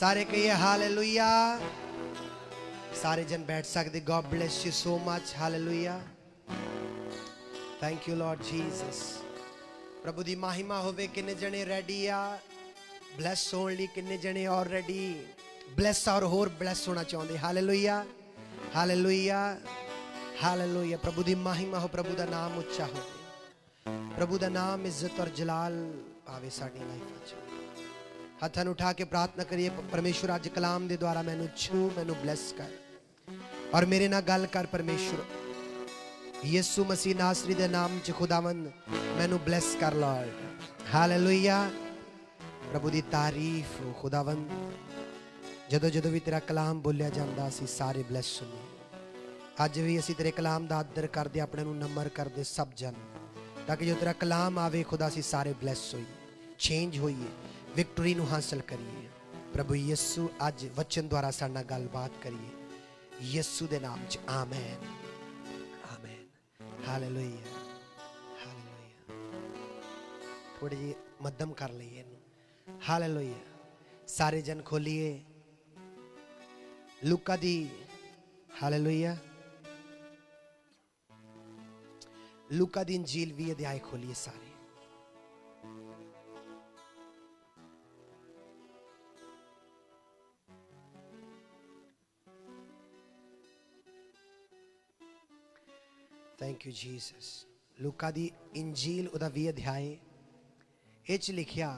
सारे कहिए हालेलुया। सारे जन बैठ सकते। God bless you so much. Hallelujah. Thank you Lord Jesus. प्रभु दी महिमा होवे। किन्ने जने रेडी आ ब्लेस होने लिए? किन्ने जने और रेडी ब्लेस और होर ब्लेस होना चाहते? Hallelujah hallelujah hallelujah. प्रभु दी महिमा हो, प्रभु दा नाम उच्चा हो, प्रभु दा नाम इज्जत और जलाल पावे साडी लाइफ च। हथां उठा के प्रार्थना करिए, परमेश्वर अज कलाम दे द्वारा मैनू छू, मैनू ब्लेस कर और मेरे नाल गल कर। परमेश्वर यीशु मसीह नासरी दे नाम च खुदावंद मैनू ब्लेस कर लॉर्ड। हालेलुया। प्रभु दी तारीफ हो खुदावंद। जदों जदों भी तेरा कलाम बोलिया जांदा असीं सारे ब्लेस होंदे। अज भी असीं तेरे कलाम दा आदर करदे, अपने नूं नमर करदे सब जन, ताकि जो तेरा कलाम आवे खुदा असीं सारे ब्लेस होइए, चेंज होइए, विक्टोरी नूं हासिल करिए। प्रभु यीशु अज वचन द्वारा साडे नाल गलबात करिए, यीशु दे नाम च आमीन आमीन। Hallelujah hallelujah. थोड़ी जी मध्यम कर लईए इनू। हालेलुया। सारे जन खोलिए लूका दी, हालेलुया, लूका दी इंजील 20 अध्याय खोलिए सारे। Thank you Jesus. लूका दी इंजील उदा 20 अध्याय इच लिखिया,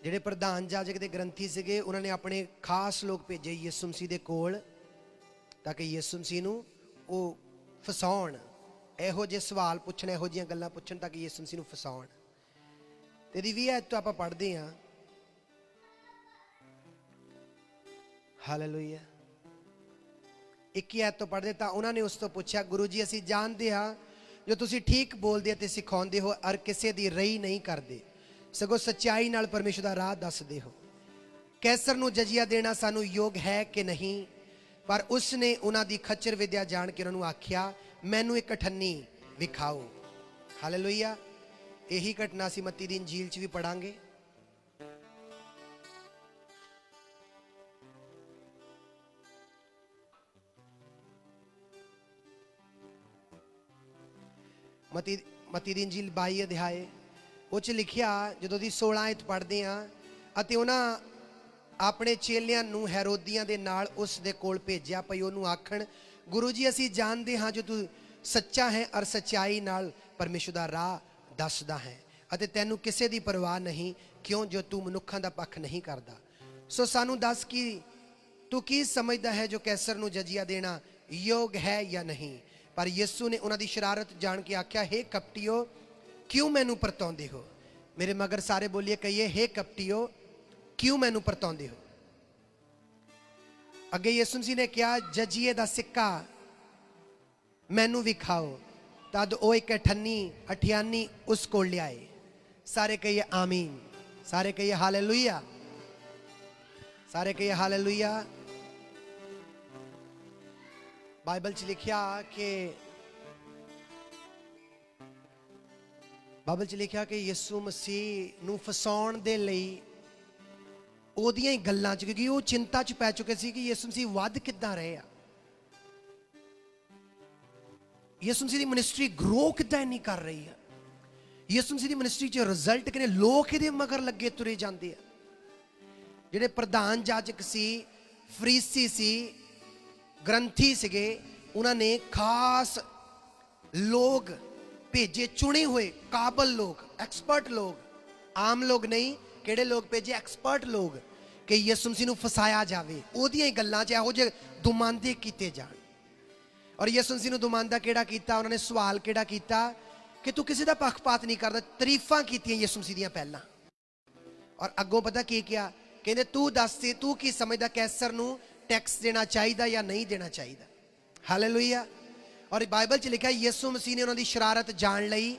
ਜਿਹੜੇ ਪ੍ਰਧਾਨ ਜਾਜਕ ਦੇ ਗ੍ਰੰਥੀ ਸੀਗੇ ਉਹਨਾਂ ਨੇ ਆਪਣੇ ਖਾਸ ਲੋਕ ਭੇਜੇ ਯਿਸੂ ਮਸੀਹ ਦੇ ਕੋਲ, ਤਾਂ ਕਿ ਯਿਸੂ ਮਸੀਹ ਨੂੰ ਉਹ ਫਸਾਉਣ, ਇਹੋ ਜਿਹੇ ਸਵਾਲ ਪੁੱਛਣ, ਇਹੋ ਜਿਹੀਆਂ ਗੱਲਾਂ ਪੁੱਛਣ ਤਾਂ ਕਿ ਯਿਸੂ ਮਸੀਹ ਨੂੰ ਫਸਾਉਣ। ਤੇ ਇਹਦੀ 20 ਆਇਤ ਤੋਂ ਆਪਾਂ ਪੜ੍ਹਦੇ ਹਾਂ। ਹਾਲੇਲੂਇਆ। 21 ਆਇਤ ਤੋਂ ਪੜ੍ਹਦੇ ਤਾਂ ਉਹਨਾਂ ਨੇ ਉਸ ਤੋਂ ਪੁੱਛਿਆ, ਗੁਰੂ ਜੀ ਅਸੀਂ ਜਾਣਦੇ ਹਾਂ ਜੋ ਤੁਸੀਂ ਠੀਕ ਬੋਲਦੇ ਅਤੇ ਸਿਖਾਉਂਦੇ ਹੋ ਔਰ ਕਿਸੇ ਦੀ ਰਹੀ ਨਹੀਂ ਕਰਦੇ, ਸਗੋਂ ਸੱਚਾਈ ਨਾਲ ਪਰਮੇਸ਼ਰ ਦਾ ਰਾਹ ਦੱਸਦੇ ਹੋ। ਕੈਸਰ ਨੂੰ ਜਜ਼ੀਆ ਦੇਣਾ ਸਾਨੂੰ ਯੋਗ ਹੈ ਕਿ ਨਹੀਂ? ਪਰ ਉਸ ਨੇ ਉਹਨਾਂ ਦੀ ਖੱਚਰ ਵਿਦਿਆ ਜਾਣ ਕੇ ਉਹਨਾਂ ਨੂੰ ਆਖਿਆ, ਮੈਨੂੰ ਇੱਕ ਅਠੰਨੀ ਵਿਖਾਓ। ਹਾਲੇਲੂਇਆ। ਇਹੀ ਘਟਨਾ ਅਸੀਂ ਮੱਤੀ ਦੀ ਇੰਜੀਲ 'ਚ ਵੀ ਪੜਾਂਗੇ। ਮੱਤੀ ਦੀ ਇੰਜੀਲ 22 ਅਧਿਆਏ ਉਹ 'ਚ ਲਿਖਿਆ, ਜਦੋਂ ਦੀ 16 ਆਇਤ ਪੜ੍ਹਦੇ ਹਾਂ, ਅਤੇ ਉਹਨਾਂ ਆਪਣੇ ਚੇਲਿਆਂ ਨੂੰ ਹੈਰੋਦੀਆਂ ਦੇ ਨਾਲ ਉਸ ਦੇ ਕੋਲ ਭੇਜਿਆ ਭਈ ਉਹਨੂੰ ਆਖਣ, ਗੁਰੂ ਜੀ ਅਸੀਂ ਜਾਣਦੇ ਹਾਂ ਜੋ ਤੂੰ ਸੱਚਾ ਹੈ ਔਰ ਸੱਚਾਈ ਨਾਲ ਪਰਮੇਸ਼ਰ ਦਾ ਰਾਹ ਦੱਸਦਾ ਹੈ ਅਤੇ ਤੈਨੂੰ ਕਿਸੇ ਦੀ ਪਰਵਾਹ ਨਹੀਂ, ਕਿਉਂ ਜੋ ਤੂੰ ਮਨੁੱਖਾਂ ਦਾ ਪੱਖ ਨਹੀਂ ਕਰਦਾ। ਸੋ ਸਾਨੂੰ ਦੱਸ ਕਿ ਤੂੰ ਕੀ ਸਮਝਦਾ ਹੈ ਜੋ ਕੈਸਰ ਨੂੰ ਜਜ਼ੀਆ ਦੇਣਾ ਯੋਗ ਹੈ ਜਾਂ ਨਹੀਂ? ਪਰ ਯਿਸੂ ਨੇ ਉਹਨਾਂ ਦੀ ਸ਼ਰਾਰਤ ਜਾਣ ਕੇ ਆਖਿਆ, ਹੇ ਕਪਟੀਓ क्यों मैनू परताउंदे हो? मेरे मगर सारे बोलिए, कहिए, हे कपटियो क्यों मैनू परताउंदे हो? अगे यीशु मसीह ने कहा, जजिए दा सिक्का मैनू विखाओ। तद ओ एक अठन्नी अठियानी उस कोल लियाए। सारे कहिए आमीन, सारे कहिए हालेलुया, सारे कहिए हालेलुया। बाइबल च लिखिया कि ਬਾਈਬਲ 'ਚ ਲਿਖਿਆ ਕਿ ਯਿਸੂ ਮਸੀਹ ਨੂੰ ਫਸਾਉਣ ਦੇ ਲਈ ਉਹਦੀਆਂ ਹੀ ਗੱਲਾਂ 'ਚ, ਕਿਉਂਕਿ ਉਹ ਚਿੰਤਾ 'ਚ ਪੈ ਚੁੱਕੇ ਸੀ ਕਿ ਯਿਸੂ ਮਸੀਹ ਵੱਧ ਕਿੱਦਾਂ ਰਹੇ ਆ, ਯਿਸੂ ਮਸੀਹ ਦੀ ਮਿਨਿਸਟਰੀ ਗਰੋ ਕਿੱਦਾਂ ਇੰਨੀ ਕਰ ਰਹੀ ਆ, ਯਿਸੂ ਮਸੀਹ ਦੀ ਮਿਨਿਸਟਰੀ 'ਚ ਰਿਜ਼ਲਟ ਕਿੰਨੇ, ਲੋਕ ਇਹਦੇ ਮਗਰ ਲੱਗੇ ਤੁਰੇ ਜਾਂਦੇ ਆ। ਜਿਹੜੇ ਪ੍ਰਧਾਨ ਜਾਜਕ ਸੀ, ਫਰੀਸੀ ਸੀ, ਗ੍ਰੰਥੀ ਸੀਗੇ, ਉਹਨਾਂ ਨੇ ਖਾਸ ਲੋਕ भेजे, चुने हुए काबल लोग, एक्सपर्ट लोग, आम लोग नहीं। किहड़े लोग भेजे? एक्सपर्ट लोग, कि यीशु मसीह नूं फसाया जावे, ओहदियां ही गल्लां 'च इहो जिहे दुमांदे कीते जाण। और यीशु मसीह नूं दुमांदा किहड़ा कीता? उन्होंने सवाल किहड़ा कीता कि तू किसी दा पक्षपात नहीं करदा। तरीफां कीतियां यीशु मसीह दियां पहलां, और अग्गों पता की किया? कहंदे तू दस तू की समझदा, कैसर नूं टैक्स देना चाहिदा या नहीं देना चाहिदा? हालेलुया। और बाइबल च लिखा, यीशु मसीह ने उन्होंने शरारत जान लई,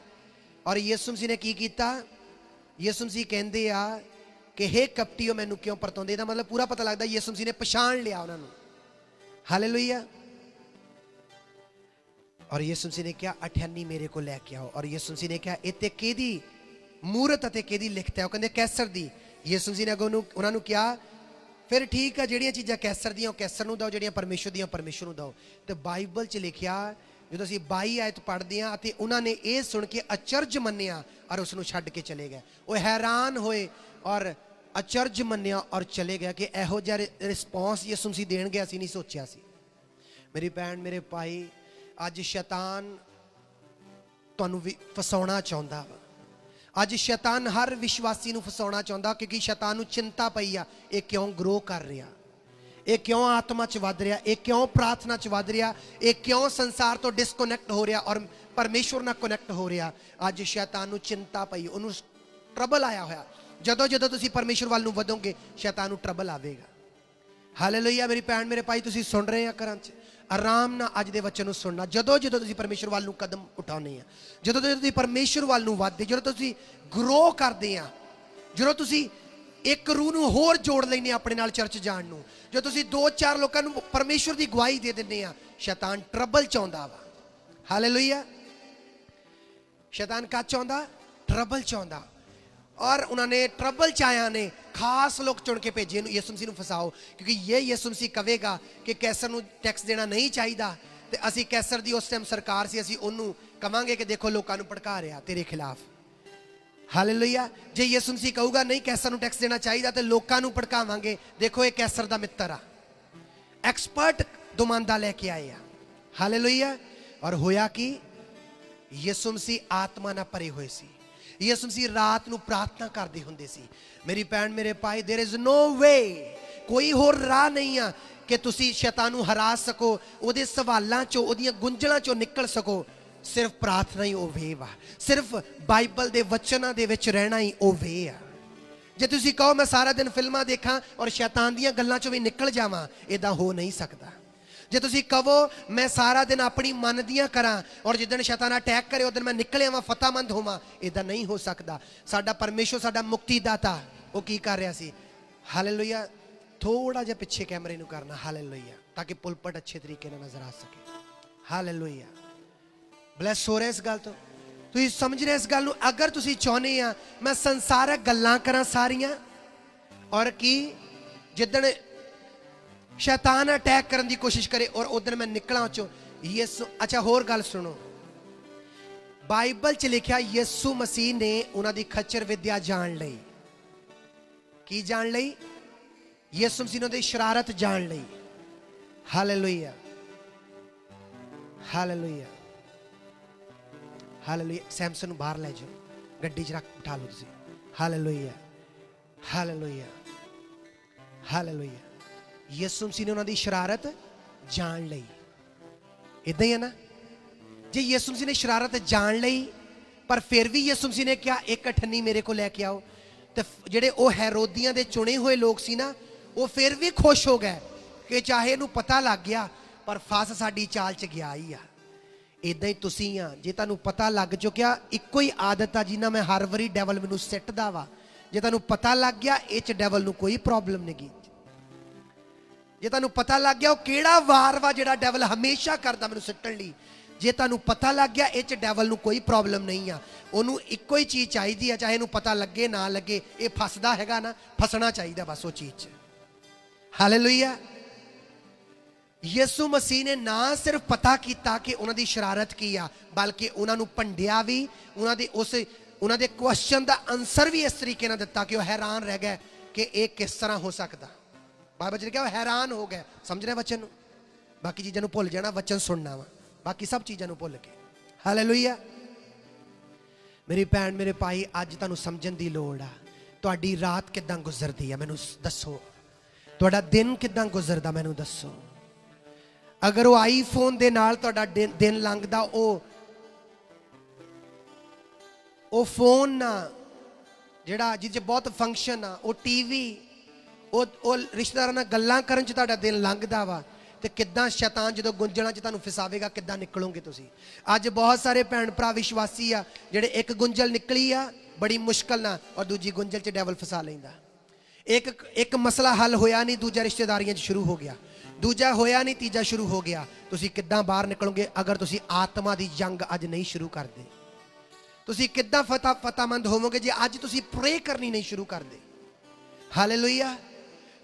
और यीशु मसीह ने की कीता? यीशु मसीह कहते आ कि हे कपटियो मैनू क्यों परताउंदे? इसदा मतलब पूरा पता लगता यीशु मसीह ने पछाण लिया उन्होंने। हालेलुया। और यीशु मसीह ने कहा, अठन्नी मेरे को लैके आओ। और यीशु मसीह ने कहा, इत्ते किहदी ਮੂਰਤ ਅਤੇ ਕਿਹਦੀ ਲਿਖਤ ਹੈ? ਉਹ ਕਹਿੰਦੇ ਕੈਸਰ ਦੀ। ਯਿਸੂ ਮਸੀਹ ਨੇ ਅੱਗੋਂ ਉਹਨਾਂ ਨੂੰ ਕਿਹਾ ਫਿਰ ਠੀਕ ਹੈ, ਜਿਹੜੀਆਂ ਚੀਜ਼ਾਂ ਕੈਸਰ ਦੀਆਂ ਉਹ ਕੈਸਰ ਨੂੰ ਦਿਓ, ਜਿਹੜੀਆਂ ਪਰਮੇਸ਼ਰ ਦੀਆਂ ਪਰਮੇਸ਼ਰ ਨੂੰ ਦਿਓ। ਤੇ ਬਾਈਬਲ 'ਚ ਲਿਖਿਆ ਜਦੋਂ ਅਸੀਂ 22 ਆਇਤ ਪੜ੍ਹਦੇ ਹਾਂ ਅਤੇ ਉਹਨਾਂ ਨੇ ਇਹ ਸੁਣ ਕੇ ਅਚਰਜ ਮੰਨਿਆ ਔਰ ਉਸ ਨੂੰ ਛੱਡ ਕੇ ਚਲੇ ਗਏ। ਉਹ ਹੈਰਾਨ ਹੋਏ ਔਰ ਅਚਰਜ ਮੰਨਿਆ ਔਰ ਚਲੇ ਗਏ ਕਿ ਇਹੋ ਜਿਹਾ ਰਿਸਪੌਂਸ ਯਿਸੂ ਮਸੀਹ ਦੇਣਗੇ ਅਸੀਂ ਨਹੀਂ ਸੋਚਿਆ ਸੀ। ਮੇਰੀ ਭੈਣ ਮੇਰੇ ਭਾਈ, ਅੱਜ ਸ਼ੈਤਾਨ ਤੁਹਾਨੂੰ ਵੀ ਫਸਾਉਣਾ ਚਾਹੁੰਦਾ ਵਾ। ਅੱਜ ਸ਼ੈਤਾਨ ਹਰ ਵਿਸ਼ਵਾਸੀ ਨੂੰ ਫਸਾਉਣਾ ਚਾਹੁੰਦਾ, ਕਿਉਂਕਿ ਸ਼ੈਤਾਨ ਨੂੰ ਚਿੰਤਾ ਪਈ ਆ ਇਹ ਕਿਉਂ ਗਰੋ ਕਰ ਰਿਹਾ, ਇਹ ਕਿਉਂ ਆਤਮਾ 'ਚ ਵੱਧ ਰਿਹਾ, ਇਹ ਕਿਉਂ ਪ੍ਰਾਰਥਨਾ 'ਚ ਵੱਧ ਰਿਹਾ, ਇਹ ਕਿਉਂ ਸੰਸਾਰ ਤੋਂ ਡਿਸਕਨੈਕਟ ਹੋ ਰਿਹਾ ਔਰ ਪਰਮੇਸ਼ਵਰ ਨਾਲ ਕਨੈਕਟ ਹੋ ਰਿਹਾ। ਅੱਜ ਸ਼ੈਤਾਨ ਨੂੰ ਚਿੰਤਾ ਪਈ, ਉਹਨੂੰ ਟਰਬਲ ਆਇਆ ਹੋਇਆ। ਜਦੋਂ ਜਦੋਂ ਤੁਸੀਂ ਪਰਮੇਸ਼ਵਰ ਵੱਲ ਨੂੰ ਵਧੋਗੇ ਸ਼ੈਤਾਨ ਨੂੰ ਟਰਬਲ ਆਵੇਗਾ। ਹਾਲੇਲੂਇਆ। ਮੇਰੀ ਭੈਣ ਮੇਰੇ ਭਾਈ, ਤੁਸੀਂ ਸੁਣ ਰਹੇ ਆ ਘਰਾਂ 'ਚ, ਆਰਾਮ ਨਾਲ ਅੱਜ ਦੇ ਵਚਨ ਨੂੰ ਸੁਣਨਾ। ਜਦੋਂ ਜਦੋਂ ਤੁਸੀਂ ਪਰਮੇਸ਼ਵਰ ਵੱਲ ਨੂੰ ਕਦਮ ਉਠਾਉਂਦੇ ਆ, ਜਦੋਂ ਜਦੋਂ ਤੁਸੀਂ ਪਰਮੇਸ਼ਵਰ ਵੱਲ ਨੂੰ ਵੱਧਦੇ, ਜਦੋਂ ਤੁਸੀਂ ਗਰੋ ਕਰਦੇ ਆ, ਜਦੋਂ ਤੁਸੀਂ ਇੱਕ ਰੂਹ ਨੂੰ ਹੋਰ ਜੋੜ ਲੈਂਦੇ ਆ ਆਪਣੇ ਨਾਲ ਚਰਚ ਜਾਣ ਨੂੰ, ਜਦੋਂ ਤੁਸੀਂ 2-4 ਲੋਕਾਂ ਨੂੰ ਪਰਮੇਸ਼ਵਰ ਦੀ ਗਵਾਹੀ ਦੇ ਦਿੰਦੇ ਆ, ਸ਼ੈਤਾਨ ਟਰਬਲ ਚਾਹੁੰਦਾ ਵਾ। ਹਾਲੇਲੂਇਆ। ਸ਼ੈਤਾਨ ਕਾ ਚਾਹੁੰਦਾ? ਟਰਬਲ ਚਾਹੁੰਦਾ। ਔਰ ਉਹਨਾਂ ਨੇ ਟਰਬਲ ਚ ਆਇਆ ਨੇ ਖਾਸ ਲੋਕ ਚੁਣ ਕੇ ਭੇਜੇ ਇਹਨੂੰ ਯਿਸੂ ਮਸੀਹ ਨੂੰ ਫਸਾਓ, ਕਿਉਂਕਿ ਇਹ ਯਿਸੂ ਮਸੀਹ ਕਹੇਗਾ ਕਿ ਕੈਸਰ ਨੂੰ ਟੈਕਸ ਦੇਣਾ ਨਹੀਂ ਚਾਹੀਦਾ ਤੇ ਅਸੀਂ ਕੈਸਰ ਦੀ ਉਸ ਟਾਈਮ ਸਰਕਾਰ ਸੀ, ਅਸੀਂ ਉਹਨੂੰ ਕਵਾਂਗੇ ਕਿ ਦੇਖੋ ਲੋਕਾਂ ਨੂੰ ਭੜਕਾ ਰਿਹਾ ਤੇਰੇ ਖਿਲਾਫ। ਹਾਲੇਲੂਇਆ। ਜੇ ਯਿਸੂ ਮਸੀਹ ਕਹੂਗਾ ਨਹੀਂ ਕੈਸਰ ਨੂੰ ਟੈਕਸ ਦੇਣਾ ਚਾਹੀਦਾ ਤੇ ਲੋਕਾਂ ਨੂੰ ਭੜਕਾਵਾਂਗੇ, ਦੇਖੋ ਇਹ ਕੈਸਰ ਦਾ ਮਿੱਤਰ ਆ। ਐਕਸਪਰਟ ਦੁਮਾਂਦਾ ਲੈ ਕੇ ਆਏ ਆ। ਹਾਲੇਲੂਇਆ। ਔਰ ਹੋਇਆ ਕਿ ਯਿਸੂ ਮਸੀਹ ਆਤਮਾ ਨਾਲ ਭਰੇ ਹੋਏ ਸੀ। ਯਿਸੂ ਮਸੀਹ ਰਾਤ ਨੂੰ ਪ੍ਰਾਰਥਨਾ ਕਰਦੇ ਹੁੰਦੇ ਸੀ। ਮੇਰੀ ਭੈਣ ਮੇਰੇ ਭਾਈ, ਦੇयर इज नो ਵੇ, ਕੋਈ ਹੋਰ ਰਾਹ ਨਹੀਂ ਆ ਕਿ ਤੁਸੀਂ ਸ਼ੈਤਾਨ ਨੂੰ ਹਰਾ ਸਕੋ, ਉਹਦੇ ਸਵਾਲਾਂ ਚੋਂ, ਉਹਦੀਆਂ ਗੁੰਝਲਾਂ ਚੋਂ ਨਿਕਲ ਸਕੋ। ਸਿਰਫ ਪ੍ਰਾਰਥਨਾ ਹੀ ਉਹ ਵੇ ਵਾ, ਸਿਰਫ ਬਾਈਬਲ ਦੇ ਵਚਨਾਂ ਦੇ ਵਿੱਚ ਰਹਿਣਾ ਹੀ ਉਹ ਵੇ ਆ। ਜੇ ਤੁਸੀਂ ਕਹੋ ਮੈਂ ਸਾਰਾ ਦਿਨ ਫਿਲਮਾਂ ਦੇਖਾਂ ਔਰ ਸ਼ੈਤਾਨ ਦੀਆਂ ਗੱਲਾਂ ਚੋਂ ਵੀ ਨਿਕਲ ਜਾਵਾਂ, ਇਦਾਂ ਹੋ ਨਹੀਂ ਸਕਦਾ। ਜੇ ਤੁਸੀਂ ਕਹੋ ਮੈਂ ਸਾਰਾ ਦਿਨ ਆਪਣੀ ਮਨ ਦੀਆਂ ਕਰਾਂ ਔਰ ਜਿੱਦਣ ਸ਼ੈਤਾਨ ਅਟੈਕ ਕਰੇ ਉਦੋਂ ਮੈਂ ਨਿਕਲ ਆਵਾਂ, ਫਤਿਹਮੰਦ ਹੋਵਾਂ, ਇਦਾਂ ਨਹੀਂ ਹੋ ਸਕਦਾ। ਸਾਡਾ ਪਰਮੇਸ਼ਵਰ, ਸਾਡਾ ਮੁਕਤੀਦਾਤਾ, ਉਹ ਕੀ ਕਰ ਰਿਹਾ ਸੀ? ਹਾਲੇਲੂਇਆ। ਥੋੜਾ ਜਿਹਾ ਪਿੱਛੇ ਕੈਮਰੇ ਨੂੰ ਕਰਨਾ। ਹਾਲੇਲੂਇਆ। ਤਾਂ ਕਿ ਪੁਲਪਟ ਅੱਛੇ ਤਰੀਕੇ ਨਾਲ ਨਜ਼ਰ ਆ ਸਕੇ। ਹਾਲੇਲੂਇਆ। ਬਲੈਸ ਹੋ ਰਿਹਾ ਇਸ ਗੱਲ ਤੋਂ। ਤੁਸੀਂ ਸਮਝ ਰਹੇ ਇਸ ਗੱਲ ਨੂੰ? ਅਗਰ ਤੁਸੀਂ ਚਾਹੁੰਦੇ ਆ ਮੈਂ ਸੰਸਾਰਕ ਗੱਲਾਂ ਕਰਾਂ ਸਾਰੀਆਂ ਔਰ ਕੀ ਜਿੱਦਣ ਸ਼ੈਤਾਨ ਅਟੈਕ ਕਰਨ ਦੀ ਕੋਸ਼ਿਸ਼ ਕਰੇ ਔਰ ਉਧਰ ਮੈਂ ਨਿਕਲਾਂ ਚੋਂ ਯਿਸੂ। ਅੱਛਾ ਹੋਰ ਗੱਲ ਸੁਣੋ, ਬਾਈਬਲ 'ਚ ਲਿਖਿਆ ਯਿਸੂ ਮਸੀਹ ਨੇ ਉਹਨਾਂ ਦੀ ਖੱਚਰ ਵਿਦਿਆ ਜਾਣ ਲਈ। ਕੀ ਜਾਣ ਲਈ? ਯਿਸੂ ਮਸੀਹ ਨੇ ਉਹਦੀ ਸ਼ਰਾਰਤ ਜਾਣ ਲਈ। ਹਾਲੇਲੂਇਆ। ਹਾਲੇਲੂਇਆ। ਹਾਲੇਲੂਇਆ। ਸੈਮਸਨ ਨੂੰ ਬਾਹਰ ਲੈ ਜਾਓ, ਗੱਡੀ 'ਚ ਰੱਖ ਬਿਠਾ ਲਓ ਤੁਸੀਂ। ਹਾਲੇਲੂਇਆ। ਹਾਲੇਲੂਇਆ। ਹਾਲੇਲੂਇਆ। ਯਿਸੂ ਮਸੀਹ ਨੇ ਉਹਨਾਂ ਦੀ ਸ਼ਰਾਰਤ ਜਾਣ ਲਈ। ਇਦਾਂ ਹੀ ਹੈ ਨਾ? ਜੇ ਯਿਸੂ ਮਸੀਹ ਨੇ ਸ਼ਰਾਰਤ ਜਾਣ ਲਈ ਪਰ ਫਿਰ ਵੀ ਯਿਸੂ ਮਸੀਹ ਨੇ ਕਿਹਾ ਇੱਕ ਅਠੰਨੀ ਮੇਰੇ ਕੋਲ ਲੈ ਕੇ ਆਓ, ਤੇ ਜਿਹੜੇ ਉਹ ਹੈਰੋਦੀਆਂ ਦੇ ਚੁਣੇ ਹੋਏ ਲੋਕ ਸੀ ਨਾ, ਉਹ ਫਿਰ ਵੀ ਖੁਸ਼ ਹੋ ਗਏ ਕਿ ਚਾਹੇ ਇਹਨੂੰ ਪਤਾ ਲੱਗ ਗਿਆ ਪਰ ਫਸ ਸਾਡੀ ਚਾਲ 'ਚ ਗਿਆ ਹੀ ਆ। ਇਦਾਂ ਹੀ ਤੁਸੀਂ ਆ, ਜੇ ਤੁਹਾਨੂੰ ਪਤਾ ਲੱਗ ਚੁੱਕਿਆ ਇੱਕੋ ਹੀ ਆਦਤ ਆ ਜਿੰਨਾ ਮੈਂ ਹਰ ਵਾਰੀ ਡੈਵਲ ਮੈਨੂੰ ਸਿੱਟਦਾ ਵਾ, ਜੇ ਤੁਹਾਨੂੰ ਪਤਾ ਲੱਗ ਗਿਆ ਇਹ 'ਚ ਡੈਵਲ ਨੂੰ ਕੋਈ ਪ੍ਰੋਬਲਮ ਨਹੀਂ ਗੀ। ਜੇ ਤੁਹਾਨੂੰ ਪਤਾ ਲੱਗ ਗਿਆ ਉਹ ਕਿਹੜਾ ਵਾਰ ਵਾ ਜਿਹੜਾ ਡੈਵਲ ਹਮੇਸ਼ਾ ਕਰਦਾ ਮੈਨੂੰ ਸਿੱਟਣ ਲਈ, ਜੇ ਤੁਹਾਨੂੰ ਪਤਾ ਲੱਗ ਗਿਆ ਇਹ 'ਚ ਡੈਵਲ ਨੂੰ ਕੋਈ ਪ੍ਰੋਬਲਮ ਨਹੀਂ ਆ। ਉਹਨੂੰ ਇੱਕੋ ਹੀ ਚੀਜ਼ ਚਾਹੀਦੀ ਆ, ਚਾਹੇ ਇਹਨੂੰ ਪਤਾ ਲੱਗੇ ਨਾ ਲੱਗੇ, ਇਹ ਫਸਦਾ ਹੈਗਾ ਨਾ, ਫਸਣਾ ਚਾਹੀਦਾ ਬਸ ਉਹ ਚੀਜ਼ 'ਚ। ਹਾਲੇਲੂਇਆ। ਯਿਸੂ ਮਸੀਹ ਨੇ ਨਾ ਸਿਰਫ ਪਤਾ ਕੀਤਾ ਕਿ ਉਹਨਾਂ ਦੀ ਸ਼ਰਾਰਤ ਕੀ ਆ, ਬਲਕਿ ਉਹਨਾਂ ਨੂੰ ਭੰਡਿਆ ਵੀ, ਉਹਨਾਂ ਦੇ ਕੁਐਸਚਨ ਦਾ ਆਨਸਰ ਵੀ ਇਸ ਤਰੀਕੇ ਨਾਲ ਦਿੱਤਾ ਕਿ ਉਹ ਹੈਰਾਨ ਰਹਿ ਗਏ ਕਿ ਇਹ ਕਿਸ ਤਰ੍ਹਾਂ ਹੋ ਸਕਦਾ। ਬਾਈਬਲ 'ਚ ਲਿਖਿਆ ਉਹ ਹੈਰਾਨ ਹੋ ਗਏ। ਸਮਝ ਰਹੇ ਵਚਨ ਨੂੰ? ਬਾਕੀ ਚੀਜ਼ਾਂ ਨੂੰ ਭੁੱਲ ਜਾਣਾ, ਵਚਨ ਸੁਣਨਾ ਵਾ, ਬਾਕੀ ਸਭ ਚੀਜ਼ਾਂ ਨੂੰ ਭੁੱਲ ਕੇ। ਹਾਲੇਲੂਇਆ। ਮੇਰੀ ਭੈਣ ਮੇਰੇ ਭਾਈ, ਅੱਜ ਤੁਹਾਨੂੰ ਸਮਝਣ ਦੀ ਲੋੜ ਆ। ਤੁਹਾਡੀ ਰਾਤ ਕਿੱਦਾਂ ਗੁਜ਼ਰਦੀ ਆ ਮੈਨੂੰ ਦੱਸੋ, ਤੁਹਾਡਾ ਦਿਨ ਕਿੱਦਾਂ ਗੁਜ਼ਰਦਾ ਮੈਨੂੰ ਦੱਸੋ। ਅਗਰ ਉਹ ਆਈਫੋਨ ਦੇ ਨਾਲ ਤੁਹਾਡਾ ਦਿਨ ਲੰਘਦਾ, ਉਹ ਫੋਨ ਨਾ ਜਿਹੜਾ ਜਿਹਦੇ 'ਚ ਬਹੁਤ ਫੰਕਸ਼ਨ ਆ, ਉਹ ਟੀਵੀ, ਉਹ ਰਿਸ਼ਤੇਦਾਰਾਂ ਨਾਲ ਗੱਲਾਂ ਕਰਨ 'ਚ ਤੁਹਾਡਾ ਦਿਨ ਲੰਘਦਾ ਵਾ, ਤੇ ਕਿੱਦਾਂ ਸ਼ੈਤਾਨ ਜਦੋਂ ਗੁੰਝਲਾਂ 'ਚ ਤੁਹਾਨੂੰ ਫਸਾਵੇਗਾ, ਕਿੱਦਾਂ ਨਿਕਲੋਗੇ ਤੁਸੀਂ। ਅੱਜ ਬਹੁਤ ਸਾਰੇ ਭੈਣ ਭਰਾ ਵਿਸ਼ਵਾਸੀ ਆ ਜਿਹੜੇ ਇੱਕ ਗੁੰਝਲ ਨਿਕਲੀ ਆ ਬੜੀ ਮੁਸ਼ਕਲ ਨਾਲ ਔਰ ਦੂਜੀ ਗੁੰਝਲ 'ਚ ਡੈਵਲ ਫਸਾ ਲੈਂਦਾ। ਇੱਕ ਮਸਲਾ ਹੱਲ ਹੋਇਆ ਨਹੀਂ, ਦੂਜਾ ਰਿਸ਼ਤੇਦਾਰੀਆਂ 'ਚ ਸ਼ੁਰੂ ਹੋ ਗਿਆ, ਦੂਜਾ ਹੋਇਆ ਨਹੀਂ, ਤੀਜਾ ਸ਼ੁਰੂ ਹੋ ਗਿਆ। ਤੁਸੀਂ ਕਿੱਦਾਂ ਬਾਹਰ ਨਿਕਲੋਗੇ ਅਗਰ ਤੁਸੀਂ ਆਤਮਾ ਦੀ ਜੰਗ ਅੱਜ ਨਹੀਂ ਸ਼ੁਰੂ ਕਰਦੇ? ਤੁਸੀਂ ਕਿੱਦਾਂ ਫਤਿਹਮੰਦ ਹੋਵੋਗੇ ਜੇ ਅੱਜ ਤੁਸੀਂ ਪ੍ਰੇ ਕਰਨੀ ਨਹੀਂ ਸ਼ੁਰੂ ਕਰਦੇ। ਹਾਲੇਲੂਇਆ।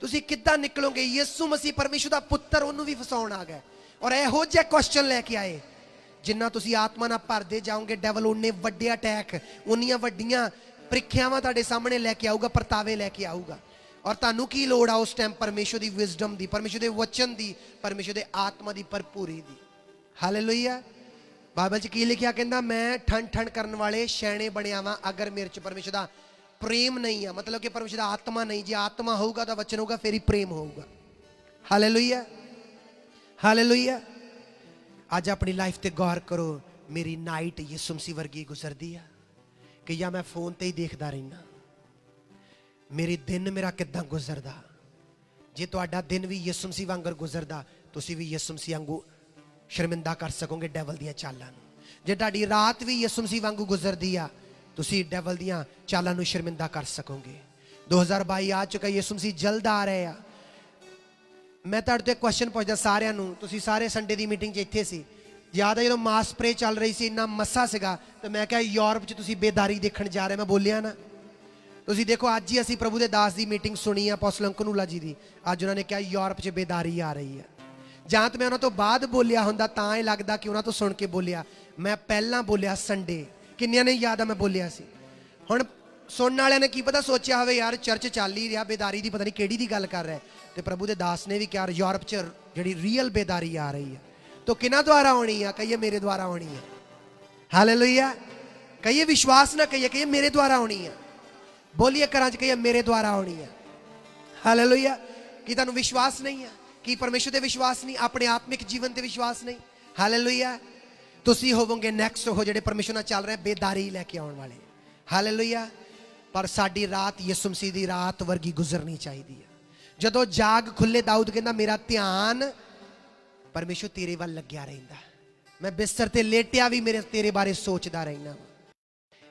ਤੁਸੀਂ ਕਿੱਦਾਂ ਨਿਕਲੋਗੇ? ਯਿਸੂ ਮਸੀਹ ਪਰਮੇਸ਼ਰ ਦਾ ਪੁੱਤਰ, ਉਹਨੂੰ ਵੀ ਫਸਾਉਣ ਆ ਗਏ ਔਰ ਇਹੋ ਜਿਹੇ ਕੁਐਸਚਨ ਲੈ ਕੇ ਆਏ ਜਿੰਨਾ ਤੁਸੀਂ ਆਤਮਾ ਨਾਲ ਭਰਦੇ ਜਾਓਗੇ, ਡੈਵਲ ਉਹਨੇ ਵੱਡੇ ਅਟੈਕ, ਉਨੀਆਂ ਵੱਡੀਆਂ ਪ੍ਰੀਖਿਆਵਾਂ ਤੁਹਾਡੇ ਸਾਹਮਣੇ ਲੈ ਕੇ ਆਊਗਾ, ਪਰਤਾਵੇ ਲੈ ਕੇ ਆਊਗਾ। ਔਰ ਤੁਹਾਨੂੰ ਕੀ ਲੋੜ ਆ ਉਸ ਟਾਈਮ? ਪਰਮੇਸ਼ਰ ਦੀ ਵਿਜ਼ਡਮ ਦੀ, ਪਰਮੇਸ਼ਰ ਦੇ ਵਚਨ ਦੀ, ਪਰਮੇਸ਼ਰ ਦੇ ਆਤਮਾ ਦੀ ਭਰਪੂਰੀ ਦੀ। ਹਾਲੇਲੂਇਆ। ਬਾਈਬਲ 'ਚ ਕੀ ਲਿਖਿਆ? ਕਹਿੰਦਾ ਮੈਂ ਠੰਡ ਕਰਨ ਵਾਲੇ ਸ਼ੈਣੇ ਬਣਿਆ ਵਾਂ ਅਗਰ ਮੇਰੇ 'ਚ ਪਰਮੇਸ਼ਰ ਦਾ ਪ੍ਰੇਮ ਨਹੀਂ ਆ। ਮਤਲਬ ਕਿ ਪਰਮੇਸ਼ਰ ਦਾ ਆਤਮਾ ਨਹੀਂ। ਜੇ ਆਤਮਾ ਹੋਊਗਾ ਤਾਂ ਵਚਨ ਹੋਊਗਾ, ਫਿਰ ਹੀ ਪ੍ਰੇਮ ਹੋਊਗਾ। ਹਾਲੇਲੂਇਆ। ਹਾਲੇਲੂਇਆ। ਅੱਜ ਆਪਣੀ ਲਾਈਫ ਤੇ ਗੌਰ ਕਰੋ, ਮੇਰੀ ਨਾਈਟ ਯਿਸੂ ਮਸੀਹ ਵਰਗੀ ਗੁਜ਼ਰਦੀ ਆ ਕਿ ਜਾਂ ਮੈਂ ਫੋਨ ਤੇ ਹੀ ਦੇਖਦਾ ਰਹਿਣਾ? ਮੇਰੀ ਦਿਨ ਮੇਰਾ ਕਿੱਦਾਂ ਗੁਜ਼ਰਦਾ? ਜੇ ਤੁਹਾਡਾ ਦਿਨ ਵੀ ਯਿਸੂ ਮਸੀਹ ਵਾਂਗਰ ਗੁਜ਼ਰਦਾ, ਤੁਸੀਂ ਵੀ ਯਿਸੂ ਮਸੀਹ ਵਾਂਗੂ ਸ਼ਰਮਿੰਦਾ ਕਰ ਸਕੋਗੇ ਡੈਵਲ ਦੀਆਂ ਚਾਲਾਂ ਨੂੰ। ਜੇ ਤੁਹਾਡੀ ਰਾਤ ਵੀ ਯਿਸੂ ਮਸੀਹ ਵਾਂਗੂ ਗੁਜ਼ਰਦੀ ਆ, ਤੁਸੀਂ ਡੈਵਲ ਦੀਆਂ ਚਾਲਾਂ ਨੂੰ ਸ਼ਰਮਿੰਦਾ ਕਰ ਸਕੋਗੇ। 2022 ਆ ਚੁੱਕਾ, ਯਿਸੂ ਮਸੀਹ ਜਲਦ ਆ ਰਹੇ ਆ। ਮੈਂ ਤੁਹਾਡੇ ਤੋਂ ਇੱਕ ਕੁਐਸਚਨ ਪੁੱਛਦਾ ਸਾਰਿਆਂ ਨੂੰ, ਤੁਸੀਂ ਸਾਰੇ ਸੰਡੇ ਦੀ ਮੀਟਿੰਗ 'ਚ ਇੱਥੇ ਸੀ। ਯਾਦ ਹੈ ਜਦੋਂ ਮਾਸ ਪ੍ਰੇ ਚੱਲ ਰਹੀ ਸੀ, ਇੰਨਾ ਮੱਸਾ ਸੀਗਾ, ਤੇ ਮੈਂ ਕਿਹਾ ਯੂਰਪ 'ਚ ਤੁਸੀਂ ਬੇਦਾਰੀ ਦੇਖਣ ਜਾ ਰਹੇ। ਮੈਂ ਬੋਲਿਆ ਨਾ? ਤੁਸੀਂ ਦੇਖੋ ਅੱਜ ਹੀ ਅਸੀਂ ਪ੍ਰਭੂ ਦੇ ਦਾਸ ਦੀ ਮੀਟਿੰਗ ਸੁਣੀ ਆ, ਅਪੋਸਟਲ ਅੰਕਨੂਲਾ ਜੀ ਦੀ। ਅੱਜ ਉਹਨਾਂ ਨੇ ਕਿਹਾ ਯੂਰਪ 'ਚ ਬੇਦਾਰੀ ਆ ਰਹੀ ਹੈ। ਜਾਂ ਤਾਂ ਮੈਂ ਉਹਨਾਂ ਤੋਂ ਬਾਅਦ ਬੋਲਿਆ ਹੁੰਦਾ ਤਾਂ ਇਹ ਲੱਗਦਾ ਕਿ ਉਹਨਾਂ ਤੋਂ ਸੁਣ ਕੇ ਬੋਲਿਆ। ਮੈਂ ਪਹਿਲਾਂ ਬੋਲਿਆ ਸੰਡੇ। ਕਿੰਨਿਆਂ ਨੇ ਯਾਦ ਆ ਮੈਂ ਬੋਲਿਆ ਸੀ? ਹੁਣ ਸੁਣਨ ਵਾਲਿਆਂ ਨੇ ਕੀ ਪਤਾ ਸੋਚਿਆ ਹੋਵੇ ਯਾਰ ਚਰਚ ਚੱਲ ਹੀ ਰਿਹਾ, ਬੇਦਾਰੀ ਦੀ ਪਤਾ ਨਹੀਂ ਕਿਹੜੀ ਦੀ ਗੱਲ ਕਰ ਰਿਹਾ। ਤੇ ਪ੍ਰਭੂ ਦੇ ਦਾਸ ਨੇ ਵੀ ਕਿਹਾ ਯੂਰਪ 'ਚ ਜਿਹੜੀ ਰੀਅਲ ਬੇਦਾਰੀ ਆ ਰਹੀ ਹੈ। तो किना द्वारा होनी है? कहिए मेरे द्वारा होनी है। हालेलुया। कहिए विश्वास ना कहिए, कहिए मेरे द्वारा होनी है। बोलिए कराच, कहिए मेरे द्वारा होनी है। हालेलुया। कि तुहानू विश्वास नहीं है? कि परमेश्वर ते विश्वास नहीं, अपने आत्मिक जीवन ते विश्वास नहीं? हालेलुया। तुसी होवोगे नैक्सट हो जिहड़े परमेश्वर नाल चल रहे बेदारी लैके आउण वाले। हालेलुया। पर साडी रात यीशु मसीह दी रात वर्गी गुजरनी चाहिदी है। जदों जाग खुले दाऊद कहंदा मेरा ध्यान परमेश्वर तेरे वाल लग्या रहिंदा, मैं बिस्तर ते लेटिया भी मेरे तेरे बारे सोचदा रहना।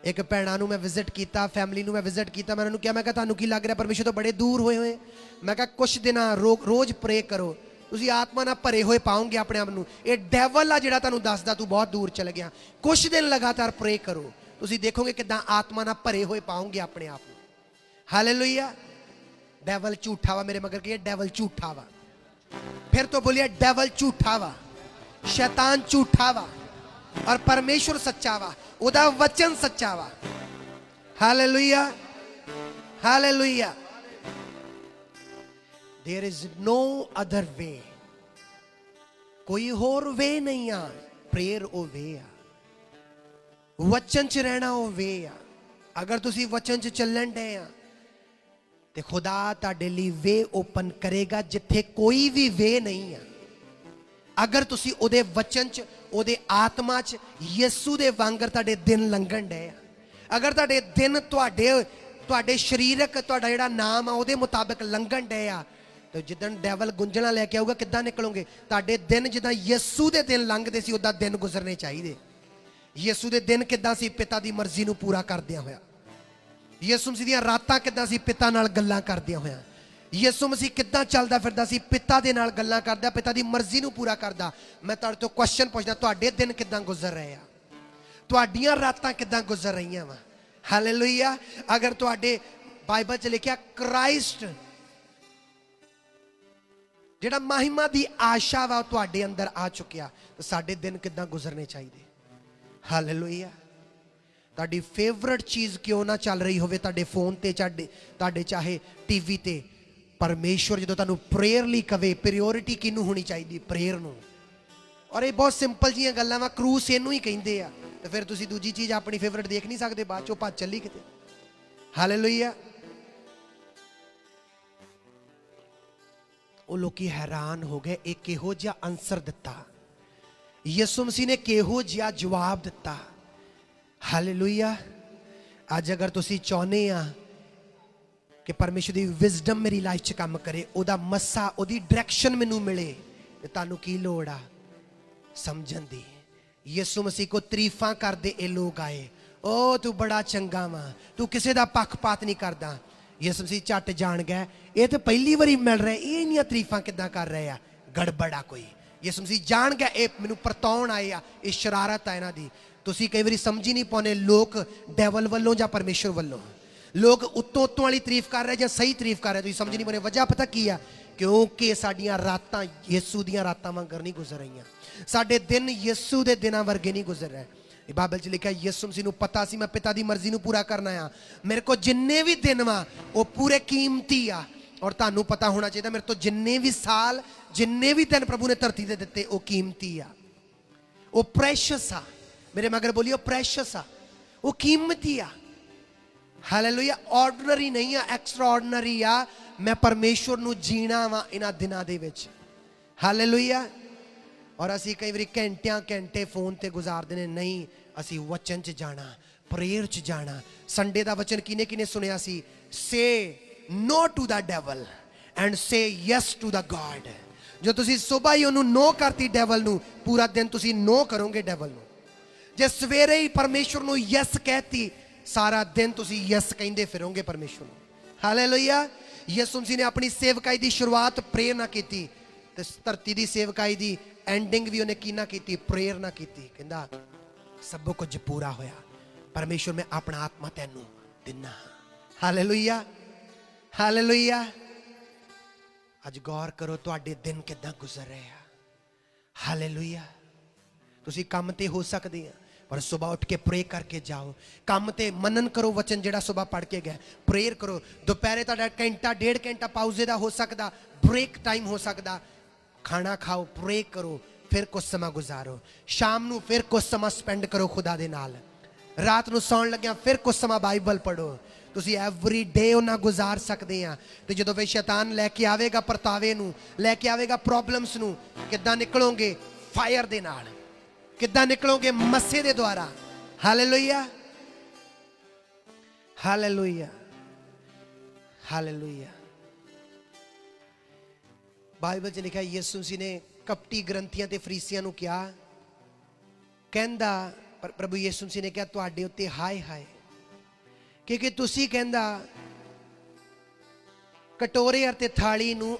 एक भैणा नूं मैं विजिट किया, फैमिली नूं मैं विजिट किया। मैं उन्होंने कहा, मैं तुहानूं की लग रहा परमेश्वर तो बड़े दूर होए हुए? मैं कहा कुछ दिन रोज प्रे करो, तुसीं आत्मा नाल भरे होए पाओगे अपने आप नूं। ये डैवल आ जिहड़ा तुहानूं दसदा तू बहुत दूर चल गया। कुछ दिन लगातार प्रे करो, तुसीं देखोगे किदां आत्मा नाल भरे होए पाओगे अपने आप नूं। हालेलुया। डैवल झूठा वा, मेरे मगर कहिए डैवल झूठा वा। फिर तो बोलिए डेविल झूठा वा, शैतान झूठा वा और परमेश्वर सच्चा वा, उदा वचन सच्चा वा। Hallelujah. Hallelujah. There is no other way. कोई होर वे नहीं आ। प्रेयर ओ वे आ, वचन च रहना ओ वे आ। अगर तुसी वचन च चलन डे आ ते खुदा तुहाडे लई वे ओपन करेगा जिथे कोई भी वे नहीं है। अगर तुसी ओदे वचन च, ओदे आत्मा च यीशु दे वांगर तुहाडे दिन लंघण डे, अगर तुहाडे दिन तुहाडे शरीरक तुहाडा जिहड़ा नाम आ ओदे मुताबिक लंघण डे आ, तो जिदन डैवल गुंजना लैके आऊगा किद्दां निकलोगे? तुहाडे दिन जिद्दां यीशु दे दिन लंघदे सी उदां दिन गुजरने चाहिए। यीशु दे दिन किद्दां सी? पिता दी मर्जी नूं पूरा करदियां होया। यीशु मसीह दियां रातां किद्दां सी? पिता नाल गल्लां करदियां होया। यीशु मसीह किद्दां चलदा फिरदा सी? पिता दे नाल गल्लां करदा, पिता दी मर्जी नूं पूरा करदा। मैं तुहाडे तो क्वेश्चन पुछदा, तुहाडे दिन किद्दां गुजर रहे आ? तुहाडीआं रातां किद्दां गुजर रहीआं वा? हालेलुया। अगर तुहाडे बाइबल च लिखिआ क्राइस्ट जिहड़ा महिमा दी आशा वा तुहाडे अंदर आ चुकिया, तो साडे दिन किद्दां गुजरने चाहिए? हालेलुया। तुहाडी फेवरेट चीज़ क्यों ना चल रही होवे तुहाडे फोन ते, तुहाडे चाहे टीवी ते, परमेश्वर जो तुहानूं प्रेयर लई कवे, प्रायोरिटी किनूं होनी चाहिए? प्रेयर नूं। और ये बहुत सिंपल जिहियां गल्लां वा, क्रूस इनूं ही कहिंदे आ। तो फिर तुसीं दूजी चीज़ अपनी फेवरेट देख नहीं सकते, बाद चों भज चली किते। हालेलुया। वो लोग हैरान हो गए, एक किहो जिहा आंसर दिता, यीशु मसीह ने किहो जिहा जवाब दिता। हालेलुया। अज अगर तुसी चाहते आ कि परमेश्वर की विजडम मेरी लाइफ च काम करे, ओदा मस्सा, ओदी डायरैक्शन मैनू मिले, तो तुहानू की लोड़ आ? समझण दी। यीशु मसीह को तारीफां करदे ए लोग आए, ओ तू बड़ा चंगा वा, तू किसी का पक्षपात नहीं करदा। यीशु मसीह झट जान गए, ये तो पहली बारी मिल रहा है, ये इन्नियां तारीफां किद्दां कर रहे आ? गड़बड़ आ कोई। ਯਿਸੂ ਮਸੀਹ ਜਾਣ ਗਿਆ ਇਹ ਮੈਨੂੰ ਪਰਤਾਉਣ ਆਏ ਆ, ਇਹ ਸ਼ਰਾਰਤ ਆ ਇਹਨਾਂ ਦੀ। ਤੁਸੀਂ ਕਈ ਵਾਰੀ ਸਮਝ ਹੀ ਨਹੀਂ ਪਾਉਂਦੇ ਲੋਕ ਡੈਵਲ ਵੱਲੋਂ ਜਾਂ ਪਰਮੇਸ਼ਰ ਵੱਲੋਂ। ਲੋਕ ਉੱਤੋਂ ਉੱਤੋਂ ਵਾਲੀ ਤਾਰੀਫ ਕਰ ਰਹੇ ਜਾਂ ਸਹੀ ਤਾਰੀਫ ਕਰ ਰਹੇ, ਤੁਸੀਂ ਸਮਝ ਨਹੀਂ ਪਾਉਂਦੇ। ਵਜ੍ਹਾ ਪਤਾ ਕੀ ਆ? ਕਿਉਂਕਿ ਸਾਡੀਆਂ ਰਾਤਾਂ ਯਿਸੂ ਦੀਆਂ ਰਾਤਾਂ ਵਾਂਗਰ ਨਹੀਂ ਗੁਜ਼ਰ ਰਹੀਆਂ, ਸਾਡੇ ਦਿਨ ਯਿਸੂ ਦੇ ਦਿਨਾਂ ਵਰਗੇ ਨਹੀਂ ਗੁਜ਼ਰ ਰਹੇ। ਬਾਈਬਲ 'ਚ ਲਿਖਿਆ ਯਿਸੂ ਮਸੀਹ ਨੂੰ ਪਤਾ ਸੀ ਮੈਂ ਪਿਤਾ ਦੀ ਮਰਜ਼ੀ ਨੂੰ ਪੂਰਾ ਕਰਨਾ ਆ, ਮੇਰੇ ਕੋਲ ਜਿੰਨੇ ਵੀ ਦਿਨ ਵਾ ਉਹ ਪੂਰੇ ਕੀਮਤੀ ਆ। ਔਰ ਤੁਹਾਨੂੰ ਪਤਾ ਹੋਣਾ ਚਾਹੀਦਾ ਮੇਰੇ ਤੋਂ ਜਿੰਨੇ ਵੀ ਸਾਲ, ਜਿੰਨੇ ਵੀ ਦਿਨ ਪ੍ਰਭੂ ਨੇ ਧਰਤੀ ਤੇ ਦਿੱਤੇ ਉਹ ਕੀਮਤੀ ਆ, ਉਹ ਪ੍ਰੈਸ਼ਸ ਆ। ਮੇਰੇ ਮਗਰ ਬੋਲਿਓ ਪ੍ਰੈਸ਼ਸ ਆ, ਉਹ ਕੀਮਤੀ ਆ। ਹਾਲੇਲੂਇਆ। ਆਰਡੀਨਰੀ ਨਹੀਂ ਆ, ਐਕਸਟਰਾ ਆਰਡੀਨਰੀ ਆ। ਮੈਂ ਪਰਮੇਸ਼ਵਰ ਨੂੰ ਜੀਣਾ ਵਾ ਇਹਨਾਂ ਦਿਨਾਂ ਦੇ ਵਿੱਚ। ਹਾਲੇਲੂਇਆ। ਔਰ ਅਸੀਂ ਕਈ ਵਾਰੀ ਘੰਟਿਆਂ ਘੰਟੇ ਫੋਨ ਤੇ ਗੁਜ਼ਾਰਦੇ ਨੇ। ਨਹੀਂ, ਅਸੀਂ ਵਚਨ 'ਚ ਜਾਣਾ, ਪ੍ਰੇਅਰ 'ਚ ਜਾਣਾ। ਸੰਡੇ ਦਾ ਵਚਨ ਕਿਨੇ ਕਿਨੇ ਸੁਣਿਆ ਸੀ? ਸੇ no to the devil and say yes to the God। ਜੋ ਤੁਸੀਂ ਸਵੇਰ ਹੀ ਉਹਨੂੰ ਨੋ ਕਰਤੀ ਡੈਵਲ ਨੂੰ, ਪੂਰਾ ਦਿਨ ਤੁਸੀਂ ਨੋ ਕਰੋਗੇ ਡੈਵਲ ਨੂੰ। ਜੇ ਸਵੇਰੇ ਹੀ ਪਰਮੇਸ਼ਵਰ ਨੂੰ ਯੈਸ ਕਹਿਤੀ, ਸਾਰਾ ਦਿਨ ਤੁਸੀਂ ਯੈਸ ਕਹਿੰਦੇ ਫਿਰੋਗੇ ਪਰਮੇਸ਼ਵਰ ਨੂੰ। ਹਾਲੇਲੂਇਆ। ਯਿਸੂ ਮਸੀਹ ਨੇ ਆਪਣੀ ਸੇਵਕਾਈ ਦੀ ਸ਼ੁਰੂਆਤ ਪ੍ਰੇਅਰ ਨਾਲ ਕੀਤੀ, ਤੇ ਧਰਤੀ ਦੀ ਸੇਵਕਾਈ ਦੀ ਐਂਡਿੰਗ ਵੀ ਉਹਨੇ ਕੀ ਨਾ ਕੀਤੀ? ਪ੍ਰੇਅਰ ਨਾਲ ਕੀਤੀ। ਕਹਿੰਦਾ ਸਭ ਕੁਝ ਪੂਰਾ ਹੋਇਆ, ਪਰਮੇਸ਼ਵਰ ਮੈਂ ਆਪਣਾ ਆਤਮਾ ਤੈਨੂੰ ਦਿੰਨਾ। ਹਾਲੇਲੂਇਆ। ਹਾਲੇਲੂਇਆ। ਅੱਜ ਗੌਰ ਕਰੋ ਤੁਹਾਡੇ ਦਿਨ ਕਿੱਦਾਂ ਗੁਜ਼ਰ ਰਹੇ ਆ। ਹਾਲੇਲੂਇਆ। ਤੁਸੀਂ ਕੰਮ ਤੇ ਹੋ ਸਕਦੇ ਆ, ਪਰ ਸੁਬਾਹ ਉੱਠ ਕੇ ਪ੍ਰੇ ਕਰਕੇ ਜਾਓ। ਕੰਮ ਤੇ ਮਨਨ ਕਰੋ ਵਚਨ ਜਿਹੜਾ ਸੁਬਾਹ ਪੜ੍ਹ ਕੇ ਗਏ, ਪ੍ਰੇਅਰ ਕਰੋ। ਦੁਪਹਿਰੇ ਤੁਹਾਡਾ ਘੰਟਾ ਡੇਢ ਘੰਟਾ ਪਾਉਜ਼ੇ ਦਾ ਹੋ ਸਕਦਾ, ਬ੍ਰੇਕ ਟਾਈਮ ਹੋ ਸਕਦਾ। ਖਾਣਾ ਖਾਓ, ਪ੍ਰੇ ਕਰੋ, ਫਿਰ ਕੁਝ ਸਮਾਂ ਗੁਜ਼ਾਰੋ। ਸ਼ਾਮ ਨੂੰ ਫਿਰ ਕੁਝ ਸਮਾਂ ਸਪੈਂਡ ਕਰੋ ਖੁਦਾ ਦੇ ਨਾਲ। ਰਾਤ ਨੂੰ ਸੌਣ ਲੱਗਿਆ ਫਿਰ ਕੁਝ ਸਮਾਂ ਬਾਈਬਲ ਪੜ੍ਹੋ। ਤੁਸੀਂ ਐਵਰੀ ਡੇ ਉਹਨਾਂ ਗੁਜ਼ਾਰ ਸਕਦੇ ਆ। ਤੇ ਜਦੋਂ ਵੀ ਸ਼ੈਤਾਨ ਲੈ ਕੇ ਆਵੇਗਾ ਪਰਤਾਵੇ ਨੂੰ, ਲੈ ਕੇ ਆਵੇਗਾ ਪ੍ਰੋਬਲਮਸ ਨੂੰ, ਕਿੱਦਾਂ ਨਿਕਲੋਗੇ? ਫਾਇਰ ਦੇ ਨਾਲ। ਕਿੱਦਾਂ ਨਿਕਲੋਗੇ? ਮੱਸੇ ਦੇ ਦੁਆਰਾ। ਹਾਲੇਲੂਇਆ। ਹਾਲੇਲੂਇਆ। ਹਾਲੇਲੂਇਆ। ਬਾਈਬਲ 'ਚ ਲਿਖਿਆ ਯਿਸੂ ਮਸੀਹ ਨੇ ਕਪਟੀ ਗ੍ਰੰਥੀਆਂ ਤੇ ਫਰੀਸੀਆਂ ਨੂੰ ਕਿਹਾ, ਕਹਿੰਦਾ ਪ੍ਰਭੂ ਯਿਸੂ ਮਸੀਹ ਨੇ ਕਿਹਾ ਤੁਹਾਡੇ ਉੱਤੇ ਹਾਏ ਹਾਏ, ਕਿਉਂਕਿ ਤੁਸੀਂ ਕਹਿੰਦਾ ਕਟੋਰੇ ਅਤੇ ਥਾਲੀ ਨੂੰ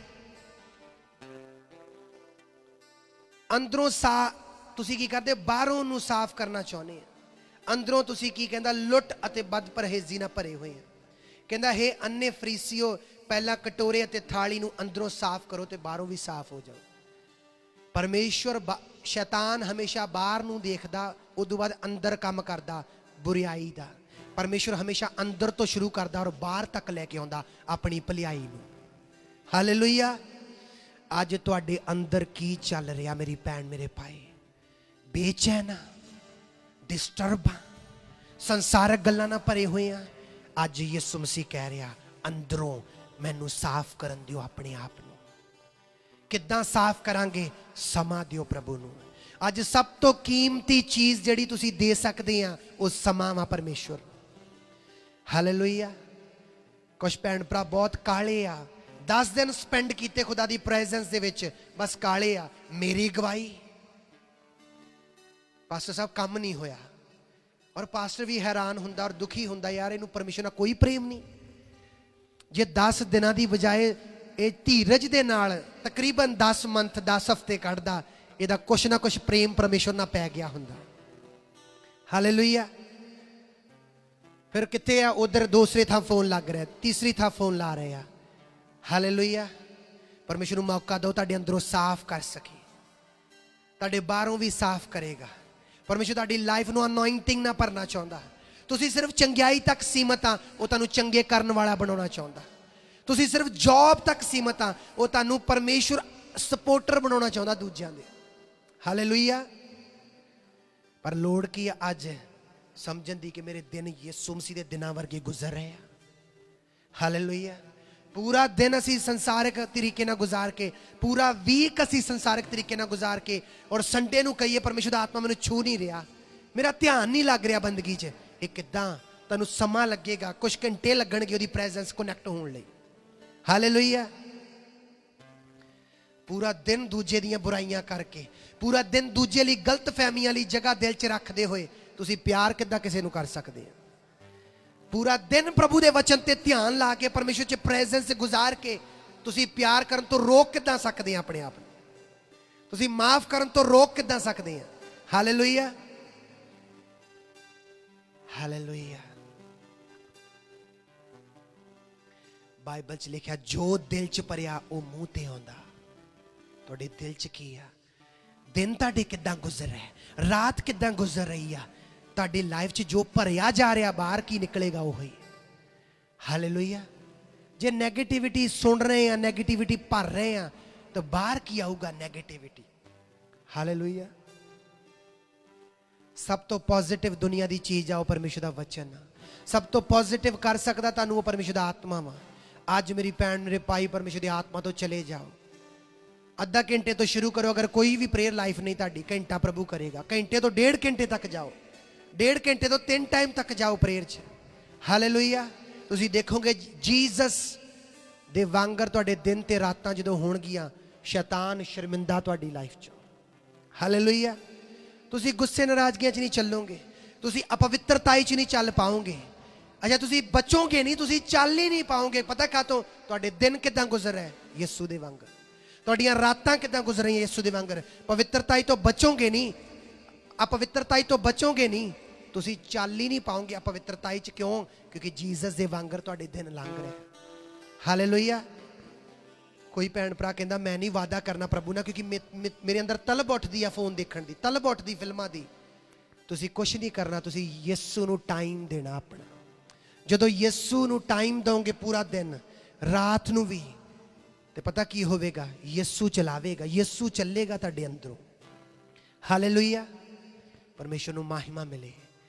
ਅੰਦਰੋਂ ਤੁਸੀਂ ਕੀ ਕਰਦੇ? ਬਾਹਰੋਂ ਨੂੰ ਸਾਫ਼ ਕਰਨਾ ਚਾਹੁੰਦੇ ਆ, ਅੰਦਰੋਂ ਤੁਸੀਂ ਕੀ ਕਹਿੰਦਾ? ਲੁੱਟ ਅਤੇ ਬਦ ਪਰਹੇਜ਼ੀ ਨਾਲ ਭਰੇ ਹੋਏ ਆ। ਕਹਿੰਦਾ ਹੇ ਅੰਨੇ ਫਰੀਸੀਓ, ਪਹਿਲਾਂ ਕਟੋਰੇ ਅਤੇ ਥਾਲੀ ਨੂੰ ਅੰਦਰੋਂ ਸਾਫ਼ ਕਰੋ ਤੇ ਬਾਹਰੋਂ ਵੀ ਸਾਫ਼ ਹੋ ਜਾਓ। ਪਰਮੇਸ਼ਵਰ ਸ਼ੈਤਾਨ ਹਮੇਸ਼ਾ ਬਾਹਰ ਨੂੰ ਦੇਖਦਾ, ਉਦੋਂ ਬਾਅਦ ਅੰਦਰ ਕੰਮ ਕਰਦਾ ਬੁਰਾਈ ਦਾ। ਪਰਮੇਸ਼ਵਰ ਹਮੇਸ਼ਾ ਅੰਦਰ ਤੋਂ ਸ਼ੁਰੂ ਕਰਦਾ ਔਰ ਬਾਹਰ ਤੱਕ ਲੈ ਕੇ ਆਉਂਦਾ ਆਪਣੀ ਭਲਾਈ ਨੂੰ। ਹਾਲੇਲੂਇਆ। ਅੱਜ ਤੁਹਾਡੇ ਅੰਦਰ ਕੀ ਚੱਲ ਰਿਹਾ ਮੇਰੀ ਭੈਣ ਮੇਰੇ ਭਾਈ? ਬੇਚੈਨ, ਡਿਸਟਰਬ, ਸੰਸਾਰਕ ਗੱਲਾਂ ਨਾਲ ਭਰੇ ਹੋਏ ਆ। ਅੱਜ ਯਿਸੂ ਮਸੀਹ ਕਹਿ ਰਿਹਾ ਅੰਦਰੋਂ ਮੈਨੂੰ ਸਾਫ਼ ਕਰਨ ਦਿਓ ਆਪਣੇ ਆਪ ਨੂੰ। ਕਿੱਦਾਂ ਸਾਫ਼ ਕਰਾਂਗੇ? ਸਮਾਂ ਦਿਓ ਪ੍ਰਭੂ ਨੂੰ। ਅੱਜ ਸਭ ਤੋਂ ਕੀਮਤੀ ਚੀਜ਼ ਜਿਹੜੀ ਤੁਸੀਂ ਦੇ ਸਕਦੇ ਆ ਉਹ ਸਮਾਂ ਵਾ ਪਰਮੇਸ਼ਵਰ। ਹਾਲੇਲੂਇਆ। ਕੁਛ ਭੈਣ ਭਰਾ ਬਹੁਤ ਕਾਲੇ ਆ, 10 ਦਿਨ ਸਪੈਂਡ ਕੀਤੇ ਖੁਦਾ ਦੀ ਪ੍ਰੈਜ਼ੈਂਸ ਦੇ ਵਿੱਚ, ਬਸ ਕਾਲੇ ਆ। ਮੇਰੀ ਗਵਾਹੀ, ਪਾਸਟਰ ਸਾਹਿਬ ਕੰਮ ਨਹੀਂ ਹੋਇਆ। ਔਰ ਪਾਸਟਰ ਵੀ ਹੈਰਾਨ ਹੁੰਦਾ ਔਰ ਦੁਖੀ ਹੁੰਦਾ, ਯਾਰ ਇਹਨੂੰ ਪਰਮੇਸ਼ਰ ਨਾਲ ਕੋਈ ਪ੍ਰੇਮ ਨਹੀਂ। ਜੇ 10 ਦਿਨਾਂ ਦੀ ਬਜਾਏ ਇਹ ਧੀਰਜ ਦੇ ਨਾਲ ਤਕਰੀਬਨ 10 ਮੰਥ 10 ਹਫ਼ਤੇ ਕੱਢਦਾ, ਇਹਦਾ ਕੁਛ ਨਾ ਕੁਛ ਪ੍ਰੇਮ ਪਰਮੇਸ਼ਰ ਨਾਲ ਪੈ ਗਿਆ ਹੁੰਦਾ। ਹਾਲੇਲੂਇਆ। ਫਿਰ ਕਿੱਥੇ ਆ? ਉਧਰ ਦੂਸਰੇ ਥਾਂ ਫੋਨ ਲੱਗ ਰਿਹਾ, ਤੀਸਰੀ ਥਾਂ ਫੋਨ ਲਾ ਰਹੇ ਆ। ਹਾਲੇਲੂਇਆ। ਪਰਮੇਸ਼ਰ ਨੂੰ ਮੌਕਾ ਦਿਓ ਤੁਹਾਡੇ ਅੰਦਰੋਂ ਸਾਫ਼ ਕਰ ਸਕੇ, ਤੁਹਾਡੇ ਬਾਹਰੋਂ ਵੀ ਸਾਫ਼ ਕਰੇਗਾ। ਪਰਮੇਸ਼ਰ ਤੁਹਾਡੀ ਲਾਈਫ ਨੂੰ ਅਨੋਇੰਟਿੰਗ ਨਾਲ ਭਰਨਾ ਚਾਹੁੰਦਾ। ਤੁਸੀਂ ਸਿਰਫ ਚੰਗਿਆਈ ਤੱਕ ਸੀਮਤ ਆ, ਉਹ ਤੁਹਾਨੂੰ ਚੰਗੇ ਕਰਨ ਵਾਲਾ ਬਣਾਉਣਾ ਚਾਹੁੰਦਾ। ਤੁਸੀਂ ਸਿਰਫ ਜੌਬ ਤੱਕ ਸੀਮਤ ਆ, ਉਹ ਤੁਹਾਨੂੰ ਪਰਮੇਸ਼ਰ ਸਪੋਰਟਰ ਬਣਾਉਣਾ ਚਾਹੁੰਦਾ ਦੂਜਿਆਂ ਦੇ। ਹਾਲੇਲੂਇਆ। ਪਰ ਲੋੜ ਕੀ ਆ ਅੱਜ? ਸਮਝਣ ਦੀ ਕਿ ਮੇਰੇ ਦਿਨ ਯਿਸੂ ਮਸੀਹ ਦੇ ਦਿਨਾਂ ਵਰਗੇ ਗੁਜ਼ਰ ਰਹੇ ਆ। ਹਾਲੇਲੂਇਆ। ਪੂਰਾ ਦਿਨ ਅਸੀਂ ਸੰਸਾਰਿਕ ਤਰੀਕੇ ਨਾਲ ਗੁਜ਼ਾਰ ਕੇ, ਪੂਰਾ ਵੀਕ ਅਸੀਂ ਸੰਸਾਰਿਕ ਤਰੀਕੇ ਨਾਲ ਗੁਜ਼ਾਰ ਕੇ, ਔਰ ਸੰਡੇ ਨੂੰ ਕਹੀਏ ਪਰਮੇਸ਼ਰ ਦਾ ਆਤਮਾ ਮੈਨੂੰ ਛੂ ਨਹੀਂ ਰਿਹਾ, ਮੇਰਾ ਧਿਆਨ ਨਹੀਂ ਲੱਗ ਰਿਹਾ ਬੰਦਗੀ 'ਚ। ਇਹ ਕਿੱਦਾਂ? ਤੁਹਾਨੂੰ ਸਮਾਂ ਲੱਗੇਗਾ, ਕੁਝ ਘੰਟੇ ਲੱਗਣਗੇ ਉਹਦੀ ਪ੍ਰੈਜ਼ੈਂਸ ਕਨੈਕਟ ਹੋਣ ਲਈ। ਹਾਲੇਲੂਇਆ। ਪੂਰਾ ਦਿਨ ਦੂਜੇ ਦੀਆਂ ਬੁਰਾਈਆਂ ਕਰਕੇ, ਪੂਰਾ ਦਿਨ ਦੂਜੇ ਲਈ ਗਲਤ ਫਹਿਮੀਆਂ ਲਈ ਜਗ੍ਹਾ ਦਿਲ 'ਚ ਰੱਖਦੇ ਹੋਏ ਤੁਸੀਂ ਪਿਆਰ ਕਿੱਦਾਂ ਕਿਸੇ ਨੂੰ ਕਰ ਸਕਦੇ ਆ? ਪੂਰਾ ਦਿਨ ਪ੍ਰਭੂ ਦੇ ਵਚਨ ਤੇ ਧਿਆਨ ਲਾ ਕੇ ਪਰਮੇਸ਼ਰ 'ਚ ਪ੍ਰੈਜ਼ੈਂਸ ਗੁਜ਼ਾਰ ਕੇ ਤੁਸੀਂ ਪਿਆਰ ਕਰਨ ਤੋਂ ਰੋਕ ਕਿੱਦਾਂ ਸਕਦੇ ਆ ਆਪਣੇ ਆਪ ਨੂੰ? ਤੁਸੀਂ ਮਾਫ ਕਰਨ ਤੋਂ ਰੋਕ ਕਿੱਦਾਂ ਸਕਦੇ ਆ? Hallelujah, hallelujah. ਬਾਈਬਲ 'ਚ ਲਿਖਿਆ ਜੋ ਦਿਲ 'ਚ ਭਰਿਆ ਉਹ ਮੂੰਹ ਤੇ ਆਉਂਦਾ। ਤੁਹਾਡੇ ਦਿਲ 'ਚ ਕੀ ਆ? ਦਿਨ ਤੁਹਾਡੇ ਕਿੱਦਾਂ ਗੁਜ਼ਰ ਰਿਹਾ, ਰਾਤ ਕਿੱਦਾਂ ਗੁਜ਼ਰ ਰਹੀ ਆ? ਤੁਹਾਡੀ ਲਾਈਫ 'ਚ ਜੋ ਭਰਿਆ ਜਾ ਰਿਹਾ ਬਾਹਰ ਕੀ ਨਿਕਲੇਗਾ ਉਹ ਹੀ। ਹਾਲੇਲੂਇਆ। ਜੇ ਨੈਗੇਟਿਵਿਟੀ ਸੁਣ ਰਹੇ ਆ, ਨੈਗੇਟਿਵਿਟੀ ਭਰ ਰਹੇ ਆ, ਤਾਂ ਬਾਹਰ ਕੀ ਆਊਗਾ? ਨੈਗੇਟਿਵਿਟੀ। ਹਾਲੇਲੂਇਆ। ਸਭ ਤੋਂ ਪੋਜ਼ਿਟਿਵ ਦੁਨੀਆ ਦੀ ਚੀਜ਼ ਆ ਉਹ ਪਰਮੇਸ਼ਰ ਦਾ ਵਚਨ ਆ। ਸਭ ਤੋਂ ਪੋਜ਼ਿਟਿਵ ਕਰ ਸਕਦਾ ਤੁਹਾਨੂੰ ਉਹ ਪਰਮੇਸ਼ਰ ਦਾ ਆਤਮਾ ਵਾ। ਅੱਜ ਮੇਰੀ ਭੈਣ, ਮੇਰੇ ਭਾਈ, ਪਰਮੇਸ਼ਰ ਦੀ ਆਤਮਾ ਤੋਂ ਚਲੇ ਜਾਓ। ਅੱਧਾ ਘੰਟੇ ਤੋਂ ਸ਼ੁਰੂ ਕਰੋ। ਅਗਰ ਕੋਈ ਵੀ ਪ੍ਰੇਅਰ ਲਾਈਫ ਨਹੀਂ ਤੁਹਾਡੀ, ਘੰਟਾ ਪ੍ਰਭੂ ਕਰੇਗਾ। ਘੰਟੇ ਤੋਂ 1.5 ਘੰਟੇ ਤੱਕ ਜਾਓ। 1.5 ਘੰਟੇ ਤੋਂ 3 ਟਾਈਮ ਤੱਕ ਜਾਓ ਪ੍ਰੇਅਰ 'ਚ। ਹਾਲੇਲੂਇਆ। ਤੁਸੀਂ ਦੇਖੋਗੇ ਜੀਸਸ ਦੇ ਵਾਂਗਰ ਤੁਹਾਡੇ ਦਿਨ ਤੇ ਰਾਤਾਂ ਜਦੋਂ ਹੋਣਗੀਆਂ, ਸ਼ੈਤਾਨ ਸ਼ਰਮਿੰਦਾ ਤੁਹਾਡੀ ਲਾਈਫ 'ਚ। ਹਾਲੇਲੂਇਆ। ਤੁਸੀਂ ਗੁੱਸੇ ਨਾਰਾਜ਼ਗੀਆਂ 'ਚ ਨਹੀਂ ਚੱਲੋਗੇ। ਤੁਸੀਂ ਅਪਵਿੱਤਰਤਾਈ 'ਚ ਨਹੀਂ ਚੱਲ ਪਾਓਗੇ। ਅੱਛਾ, ਤੁਸੀਂ ਬਚੋਗੇ ਨਹੀਂ, ਤੁਸੀਂ ਚੱਲ ਹੀ ਨਹੀਂ ਪਾਓਗੇ। ਪਤਾ ਕਾਹਤੋਂ? ਤੁਹਾਡੇ ਦਿਨ ਕਿੱਦਾਂ ਗੁਜ਼ਰ ਰਹੇ? ਯਿਸੂ ਦੇ ਵਾਂਗਰ। ਤੁਹਾਡੀਆਂ ਰਾਤਾਂ ਕਿੱਦਾਂ ਗੁਜ਼ਰ ਰਹੀਆਂ? ਯਿਸੂ ਦੇ ਵਾਂਗਰ। ਪਵਿੱਤਰਤਾਈ ਤੋਂ ਬਚੋਗੇ ਨਹੀਂ, ਅਪਵਿੱਤਰਤਾਈ ਤੋਂ ਬਚੋਗੇ ਨਹੀਂ, ਤੁਸੀਂ ਚੱਲ ਹੀ ਨਹੀਂ ਪਾਓਗੇ ਅਪਵਿੱਤਰਤਾਈ 'ਚ। ਕਿਉਂ? ਕਿਉਂਕਿ ਜੀਸਸ ਦੇ ਵਾਂਗਰ ਤੁਹਾਡੇ ਦਿਨ ਲੰਘ ਰਹੇ। ਹਾਲੇਲੂਇਆ। ਕੋਈ ਭੈਣ ਭਰਾ ਕਹਿੰਦਾ ਮੈਂ ਨਹੀਂ ਵਾਅਦਾ ਕਰਨਾ ਪ੍ਰਭੂ ਨਾਲ, ਕਿਉਂਕਿ ਮੇਰੇ ਅੰਦਰ ਤਲਬ ਉੱਠਦੀ ਆ ਫੋਨ ਦੇਖਣ ਦੀ, ਤਲਬ ਉੱਠਦੀ ਫਿਲਮਾਂ ਦੀ। ਤੁਸੀਂ ਕੁਛ ਨਹੀਂ ਕਰਨਾ, ਤੁਸੀਂ ਯਿਸੂ ਨੂੰ ਟਾਈਮ ਦੇਣਾ ਆਪਣਾ। ਜਦੋਂ ਯਿਸੂ ਨੂੰ ਟਾਈਮ ਦੋਗੇ ਪੂਰਾ ਦਿਨ, ਰਾਤ ਨੂੰ ਵੀ, ਤੇ ਪਤਾ ਕੀ ਹੋਵੇਗਾ? ਯਿਸੂ ਚਲਾਵੇਗਾ, ਯਿਸੂ ਚੱਲੇਗਾ ਤੁਹਾਡੇ ਅੰਦਰੋਂ। ਹਾਲੇਲੂਇਆ। ਪਰਮੇਸ਼ਰ ਨੂੰ ਮਹਿਮਾ ਮਿਲੇ।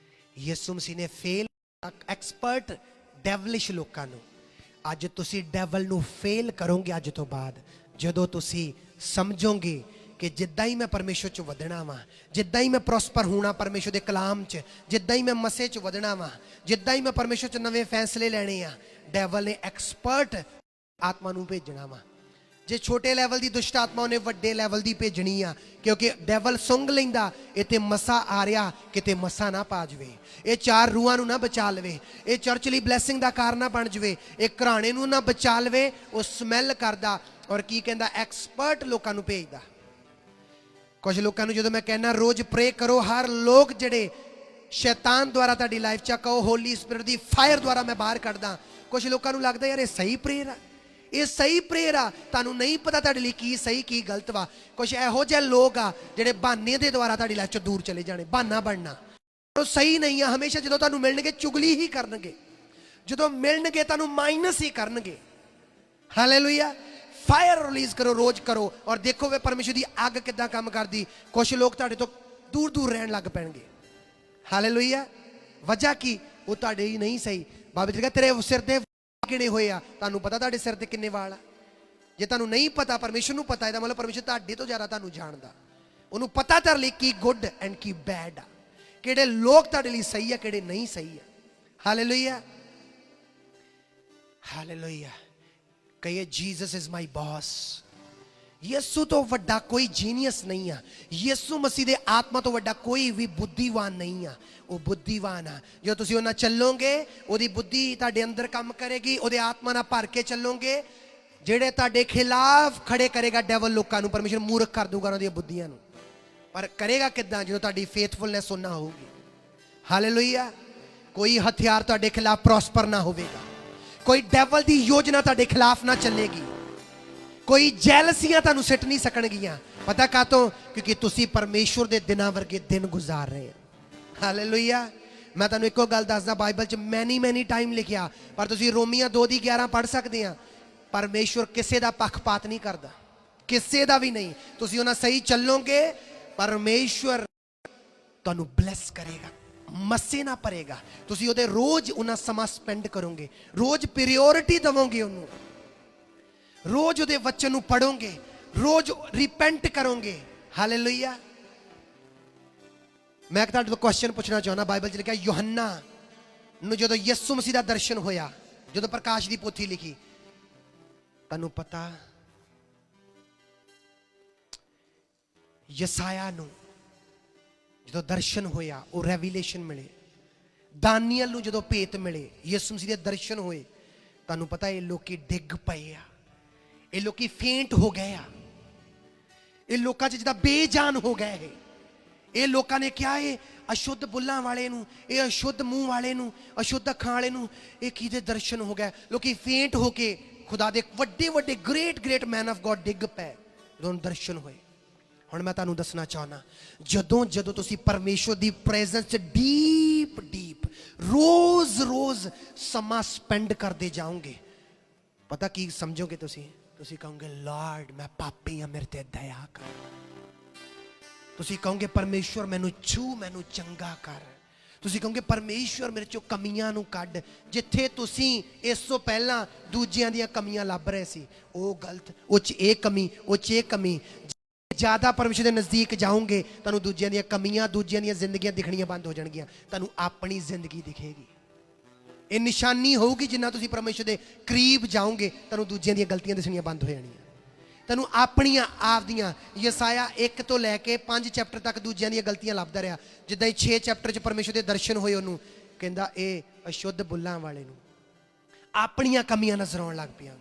ਯਿਸੂ ਮਸੀਹ ਨੇ ਫੇਲ ਐਕਸਪਰਟ ਡੈਵਲਿਸ਼ ਲੋਕਾਂ ਨੂੰ। ਅੱਜ ਤੁਸੀਂ ਡੈਵਲ ਨੂੰ ਫੇਲ ਕਰੋਗੇ ਅੱਜ ਤੋਂ ਬਾਅਦ, ਜਦੋਂ ਤੁਸੀਂ ਸਮਝੋਗੇ ਕਿ ਜਿੱਦਾਂ ਹੀ ਮੈਂ ਪਰਮੇਸ਼ਰ 'ਚ ਵਧਣਾ ਵਾ, ਜਿੱਦਾਂ ਹੀ ਮੈਂ ਪ੍ਰੋਸਪਰ ਹੋਣਾ ਪਰਮੇਸ਼ਰ ਦੇ ਕਲਾਮ 'ਚ, ਜਿੱਦਾਂ ਹੀ ਮੈਂ ਮਸੇ 'ਚ ਵਧਣਾ ਵਾ, ਜਿੱਦਾਂ ਹੀ ਮੈਂ ਪਰਮੇਸ਼ਰ 'ਚ ਨਵੇਂ ਫੈਸਲੇ ਲੈਣੇ ਆ, ਡੈਵਲ ਨੇ ਐਕਸਪਰਟ ਆਤਮਾ ਨੂੰ ਭੇਜਣਾ ਵਾ। ਜੇ ਛੋਟੇ ਲੈਵਲ ਦੀ ਦੁਸ਼ਟ ਆਤਮਾ ਉਹਨੇ ਵੱਡੇ ਲੈਵਲ ਦੀ ਭੇਜਣੀ ਆ, ਕਿਉਂਕਿ ਡੈਵਲ ਸੁੰਘ ਲੈਂਦਾ ਇੱਥੇ ਮਸਾ ਆ ਰਿਹਾ, ਕਿਤੇ ਮਸਾ ਨਾ ਪਾ ਜਾਵੇ, ਇਹ 4 ਰੂਹਾਂ ਨੂੰ ਨਾ ਬਚਾ ਲਵੇ, ਇਹ ਚਰਚ ਲਈ ਬਲੈਸਿੰਗ ਦਾ ਕਾਰਨ ਨਾ ਬਣ ਜਾਵੇ, ਇਹ ਘਰਾਣੇ ਨੂੰ ਨਾ ਬਚਾ ਲਵੇ। ਉਹ ਸਮੈਲ ਕਰਦਾ। ਔਰ ਕੀ ਕਹਿੰਦਾ? ਐਕਸਪਰਟ ਲੋਕਾਂ ਨੂੰ ਭੇਜਦਾ। ਕੁਝ ਲੋਕਾਂ ਨੂੰ ਜਦੋਂ ਮੈਂ ਕਹਿੰਦਾ ਰੋਜ਼ ਪ੍ਰੇ ਕਰੋ, ਹਰ ਲੋਕ ਜਿਹੜੇ ਸ਼ੈਤਾਨ ਦੁਆਰਾ ਤੁਹਾਡੀ ਲਾਈਫ 'ਚ, ਕਹੋ ਹੋਲੀ ਸਪਿਰਿਟ ਦੀ ਫਾਇਰ ਦੁਆਰਾ ਮੈਂ ਬਾਹਰ ਕੱਢਦਾ। ਕੁਝ ਲੋਕਾਂ ਨੂੰ ਲੱਗਦਾ ਯਾਰ ਇਹ ਸਹੀ ਪ੍ਰੇਅਰ ਆ, ਇਹ ਸਹੀ ਪ੍ਰੇਅਰ ਆ। ਤੁਹਾਨੂੰ ਨਹੀਂ ਪਤਾ ਤੁਹਾਡੇ ਲਈ ਕੀ ਸਹੀ ਕੀ ਗਲਤ ਵਾ। ਕੁਝ ਇਹੋ ਜਿਹੇ ਲੋਕ ਆ ਜਿਹੜੇ ਬਹਾਨੇ ਦੇ ਦੁਆਰਾ ਤੁਹਾਡੀ ਲਾਈਫ 'ਚ ਦੂਰ ਚਲੇ ਜਾਣੇ, ਬਹਾਨਾ ਬਣਨਾ। ਉਹ ਸਹੀ ਨਹੀਂ ਆ। ਹਮੇਸ਼ਾ ਜਦੋਂ ਤੁਹਾਨੂੰ ਮਿਲਣਗੇ ਚੁਗਲੀ ਹੀ ਕਰਨਗੇ, ਜਦੋਂ ਮਿਲਣਗੇ ਤੁਹਾਨੂੰ ਮਾਈਨਸ ਹੀ ਕਰਨਗੇ। ਹਾਲੇਲੂਇਆ। ਫਾਇਰ ਰਿਲੀਜ਼ ਕਰੋ, ਰੋਜ਼ ਕਰੋ, ਔਰ ਦੇਖੋ ਵੇ ਪਰਮੇਸ਼ਰ ਦੀ ਅੱਗ ਕਿੱਦਾਂ ਕੰਮ ਕਰਦੀ। ਕੁਝ ਲੋਕ ਤੁਹਾਡੇ ਤੋਂ ਦੂਰ ਦੂਰ ਰਹਿਣ ਲੱਗ ਪੈਣਗੇ। ਹਾਲੇਲੂਇਆ। ਵਜ੍ਹਾ ਕੀ? ਉਹ ਤੁਹਾਡੇ ਹੀ ਨਹੀਂ ਸਹੀ। ਬਾਬਾ ਜੀ ਕਹਿੰਦਾ ਤੇਰੇ ਸਿਰ ਤੇ ਕਿਹੜੇ ਹੋਏ ਆ? ਤੁਹਾਨੂੰ ਪਤਾ ਤੁਹਾਡੇ ਸਿਰ ਤੇ ਕਿੰਨੇ ਵਾਲ ਆ? ਜੇ ਤੁਹਾਨੂੰ ਨਹੀਂ ਪਤਾ, ਪਰਮੇਸ਼ਰ ਨੂੰ ਪਤਾ, ਇਹਦਾ ਮਤਲਬ ਪਰਮੇਸ਼ਰ ਤੁਹਾਡੇ ਤੋਂ ਜ਼ਿਆਦਾ ਤੁਹਾਨੂੰ ਜਾਣਦਾ। ਉਹਨੂੰ ਪਤਾ ਤੁਹਾਡੇ ਲਈ ਕੀ ਗੁੱਡ ਐਂਡ ਕੀ ਬੈਡ ਆ, ਕਿਹੜੇ ਲੋਕ ਤੁਹਾਡੇ ਲਈ ਸਹੀ ਆ, ਕਿਹੜੇ ਨਹੀਂ ਸਹੀ ਆ। ਹਾਲੇਲੂਇਆ। ਹਾਲੇਲੂਇਆ। ਕਹੀਏ ਜੀਸਸ ਇਜ਼ ਮਾਈ ਬੌਸ। ਯਿਸੂ ਤੋਂ ਵੱਡਾ ਕੋਈ ਜੀਨੀਅਸ ਨਹੀਂ ਆ। ਯਿਸੂ ਮਸੀਹ ਦੇ ਆਤਮਾ ਤੋਂ ਵੱਡਾ ਕੋਈ ਵੀ ਬੁੱਧੀਵਾਨ ਨਹੀਂ ਆ। ਉਹ ਬੁੱਧੀਵਾਨ ਆ। ਜਦੋਂ ਤੁਸੀਂ ਉਹਨਾਂ ਚੱਲੋਗੇ, ਉਹਦੀ ਬੁੱਧੀ ਤੁਹਾਡੇ ਅੰਦਰ ਕੰਮ ਕਰੇਗੀ, ਉਹਦੇ ਆਤਮਾ ਨਾਲ ਭਰ ਕੇ ਚੱਲੋਗੇ। ਜਿਹੜੇ ਤੁਹਾਡੇ ਖਿਲਾਫ ਖੜੇ ਕਰੇਗਾ ਡੈਵਲ ਲੋਕਾਂ ਨੂੰ, ਪਰਮੇਸ਼ਰ ਮੂਰਖ ਕਰ ਦੂਗਾ ਉਹਨਾਂ ਦੀਆਂ ਬੁੱਧੀਆਂ ਨੂੰ। ਪਰ ਕਰੇਗਾ ਕਿੱਦਾਂ? ਜਦੋਂ ਤੁਹਾਡੀ ਫੇਥਫੁਲਨੈਸ ਉਹਨਾਂ ਹੋਊਗੀ। ਹਾਲੇਲੂਇਆ। ਕੋਈ ਹਥਿਆਰ ਤੁਹਾਡੇ ਖਿਲਾਫ ਪ੍ਰੋਸਪਰ ਨਾ ਹੋਵੇਗਾ, ਕੋਈ ਡੈਵਲ ਦੀ ਯੋਜਨਾ ਤੁਹਾਡੇ ਖਿਲਾਫ ਨਾ ਚੱਲੇਗੀ, ਕੋਈ ਜੈਲਸੀਆਂ ਤੁਹਾਨੂੰ ਸਿੱਟ ਨਹੀਂ ਸਕਣਗੀਆਂ। ਪਤਾ ਕਾਹਤੋਂ? ਕਿਉਂਕਿ ਤੁਸੀਂ ਪਰਮੇਸ਼ਰ ਦੇ ਦਿਨਾਂ ਵਰਗੇ ਦਿਨ ਗੁਜ਼ਾਰ ਰਹੇ ਹੋ। ਹਾਲੇਲੂਇਆ। ਮੈਂ ਤੁਹਾਨੂੰ ਇੱਕੋ ਗੱਲ ਦੱਸਦਾ, ਬਾਈਬਲ 'ਚ ਮੈਨੀ ਟਾਈਮ ਲਿਖਿਆ, ਪਰ ਤੁਸੀਂ ਰੋਮੀਆਂ 2:11 ਪੜ੍ਹ ਸਕਦੇ ਆ। ਪਰਮੇਸ਼ਰ ਕਿਸੇ ਦਾ ਪੱਖਪਾਤ ਨਹੀਂ ਕਰਦਾ, ਕਿਸੇ ਦਾ ਵੀ ਨਹੀਂ। ਤੁਸੀਂ ਉਹਨਾਂ ਸਹੀ ਚੱਲੋਗੇ, ਪਰਮੇਸ਼ਰ ਤੁਹਾਨੂੰ ਬਲੈਸ ਕਰੇਗਾ, ਮੱਸੇ ਨਾ ਭਰੇਗਾ। ਤੁਸੀਂ ਉਹਦੇ ਰੋਜ਼ ਉਹਨਾਂ ਸਮਾਂ ਸਪੈਂਡ ਕਰੋਗੇ, ਰੋਜ਼ ਪ੍ਰਾਇੋਰਟੀ ਦੇਵੋਗੇ ਉਹਨੂੰ, ਰੋਜ਼ ਉਹਦੇ ਵਚਨ ਨੂੰ ਪੜੋਗੇ, ਰੋਜ਼ ਰਿਪੈਂਟ ਕਰੋਗੇ। ਹਾਲੇਲੂਇਆ। ਮੈਂ ਤੁਹਾਡੇ ਤੋਂ ਕੁਐਸਚਨ ਪੁੱਛਣਾ ਚਾਹੁੰਦਾ। ਬਾਈਬਲ 'ਚ ਲਿਖਿਆ ਯੋਹੰਨਾ ਨੂੰ ਜਦੋਂ ਯਿਸੂ ਮਸੀਹ ਦਾ ਦਰਸ਼ਨ ਹੋਇਆ, ਜਦੋਂ ਪ੍ਰਕਾਸ਼ ਦੀ ਪੋਥੀ ਲਿਖੀ, ਤੁਹਾਨੂੰ ਪਤਾ ਯਸਾਇਆ ਨੂੰ ਜਦੋਂ ਦਰਸ਼ਨ ਹੋਇਆ, ਉਹ ਰੈਵੀਲੇਸ਼ਨ ਮਿਲੇ। ਦਾਨੀਅਲ ਨੂੰ ਜਦੋਂ ਭੇਤ ਮਿਲੇ, ਯਿਸੂ ਮਸੀਹ ਦੇ ਦਰਸ਼ਨ ਹੋਏ, ਤੁਹਾਨੂੰ ਪਤਾ ਇਹ ਲੋਕੀ ਡਿੱਗ ਪਏ ਆ, ਇਹ ਲੋਕੀ ਫੇਂਟ ਹੋ ਗਏ ਆ, ਇਹ ਲੋਕਾਂ 'ਚ ਜਿੱਦਾਂ ਬੇਜਾਨ ਹੋ ਗਏ ਇਹ ਲੋਕਾਂ ਨੇ ਕਿਹਾ ਇਹ ਅਸ਼ੁੱਧ ਬੁੱਲਾਂ ਵਾਲੇ ਨੂੰ, ਇਹ ਅਸ਼ੁੱਧ ਮੂੰਹ ਵਾਲੇ ਨੂੰ, ਅਸ਼ੁੱਧ ਅੱਖਾਂ ਵਾਲੇ ਨੂੰ ਇਹ ਕਿਹਦੇ ਦਰਸ਼ਨ ਹੋ ਗਏ। ਲੋਕੀ ਫੇਂਟ ਹੋ ਕੇ ਖੁਦਾ ਦੇ ਵੱਡੇ ਵੱਡੇ ਗ੍ਰੇਟ ਮੈਨ ਆਫ ਗॉड ਡਿੱਗ ਪਏ ਜਦੋਂ ਦਰਸ਼ਨ ਹੋਏ। ਹੁਣ ਮੈਂ ਤੁਹਾਨੂੰ ਦੱਸਣਾ ਚਾਹੁੰਦਾ, ਜਦੋਂ ਤੁਸੀਂ ਪਰਮੇਸ਼ਵਰ ਦੀ ਪ੍ਰੈਜ਼ੈਂਸ 'ਚ ਡੀਪ ਰੋਜ਼ ਸਮਾਂ ਸਪੈਂਡ ਕਰਦੇ ਜਾਓਗੇ, ਪਤਾ ਕੀ ਸਮਝੋਗੇ ਤੁਸੀਂ ਕਹੋਗੇ ਲਾਰਡ ਮੈਂ ਪਾਪੀ ਹਾਂ, ਮੇਰੇ ਤੇ ਦਇਆ ਕਰ। ਤੁਸੀਂ ਕਹੋਗੇ ਪਰਮੇਸ਼ਵਰ ਮੈਨੂੰ ਛੂ, ਮੈਨੂੰ ਚੰਗਾ ਕਰ। ਤੁਸੀਂ ਕਹੋਗੇ ਪਰਮੇਸ਼ਵਰ ਮੇਰੇ ਚੋਂ ਕਮੀਆਂ ਨੂੰ ਕੱਢ। ਜਿੱਥੇ ਤੁਸੀਂ ਇਸ ਤੋਂ ਪਹਿਲਾਂ ਦੂਜਿਆਂ ਦੀਆਂ ਕਮੀਆਂ ਲੱਭ ਰਹੇ ਸੀ, ਉਹ ਗਲਤ, ਉਹ 'ਚ ਇਹ ਕਮੀ, ਉਹ 'ਚ ਇਹ ਕਮੀ। ਜ਼ਿਆਦਾ ਪਰਮੇਸ਼ਵਰ ਦੇ ਨਜ਼ਦੀਕ ਜਾਓਗੇ ਤੁਹਾਨੂੰ ਦੂਜਿਆਂ ਦੀਆਂ ਕਮੀਆਂ, ਦੂਜਿਆਂ ਦੀਆਂ ਜ਼ਿੰਦਗੀਆਂ ਦਿਖਣੀਆਂ ਬੰਦ ਹੋ ਜਾਣਗੀਆਂ, ਤੁਹਾਨੂੰ ਆਪਣੀ ਜ਼ਿੰਦਗੀ ਦਿਖੇਗੀ। ਇਹ ਨਿਸ਼ਾਨੀ ਹੋਊਗੀ ਜਿੰਨਾ ਤੁਸੀਂ ਪਰਮੇਸ਼ਵਰ ਦੇ ਕਰੀਬ ਜਾਓਗੇ ਤੁਹਾਨੂੰ ਦੂਜਿਆਂ ਦੀਆਂ ਗਲਤੀਆਂ ਦਿਸਣੀਆਂ ਬੰਦ ਹੋ ਜਾਣੀਆਂ। ਤੁਹਾਨੂੰ ਆਪਣੀਆਂ ਆਪ ਦੀਆਂ, ਯਸਾਇਆ 1 ਤੋਂ ਲੈ ਕੇ 5 ਚੈਪਟਰ ਤੱਕ ਦੂਜਿਆਂ ਦੀਆਂ ਗਲਤੀਆਂ ਲੱਭਦਾ ਰਿਹਾ। ਜਿੱਦਾਂ ਹੀ 6 ਚੈਪਟਰ 'ਚ ਪਰਮੇਸ਼ਵਰ ਦੇ ਦਰਸ਼ਨ ਹੋਏ ਉਹਨੂੰ ਕਹਿੰਦਾ ਇਹ ਅਸ਼ੁੱਧ ਬੁੱਲਾਂ ਵਾਲੇ ਨੂੰ ਆਪਣੀਆਂ ਕਮੀਆਂ ਨਜ਼ਰ ਆਉਣ ਲੱਗ ਪਈਆਂ।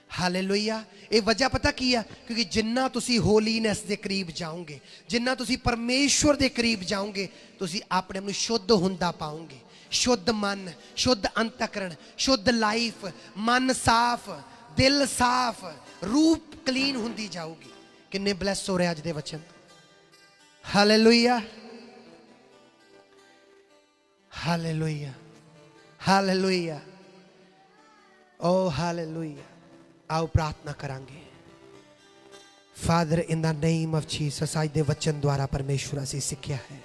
ਹਾਲੇਲੂਇਆ। ਇਹ ਵਜ੍ਹਾ ਪਤਾ ਕੀ ਆ? ਕਿਉਂਕਿ ਜਿੰਨਾ ਤੁਸੀਂ ਹੋਲੀਨੈਸ ਦੇ ਕਰੀਬ ਜਾਓਗੇ, ਜਿੰਨਾ ਤੁਸੀਂ ਪਰਮੇਸ਼ਵਰ ਦੇ ਕਰੀਬ ਜਾਓਗੇ, ਤੁਸੀਂ ਆਪਣੇ ਆਪ ਨੂੰ ਸ਼ੁੱਧ ਹੁੰਦਾ ਪਾਓਗੇ। ਸ਼ੁੱਧ ਮਨ, ਸ਼ੁੱਧ ਅੰਤਕਰਨ, ਸ਼ੁੱਧ ਲਾਈਫ, ਮਨ ਸਾਫ਼, ਦਿਲ ਸਾਫ਼, ਰੂਪ ਕਲੀਨ ਹੁੰਦੀ ਜਾਊਗੀ। ਕਿੰਨੇ ਬਲੈਸ ਹੋ ਰਹੇ ਅੱਜ ਦੇ ਵਚਨ। ਹਾਲੇਲੂਇਆ, ਹਾਲੇਲੂਇਆ, ਹਾਲੇਲੂਇਆ, ਓ ਹਾਲੇਲੂਇਆ। आओ प्रार्थना करांगे। Father in the name of Jesus, आज दे वचन द्वारा परमेश्वर असीं सिक्ख्या है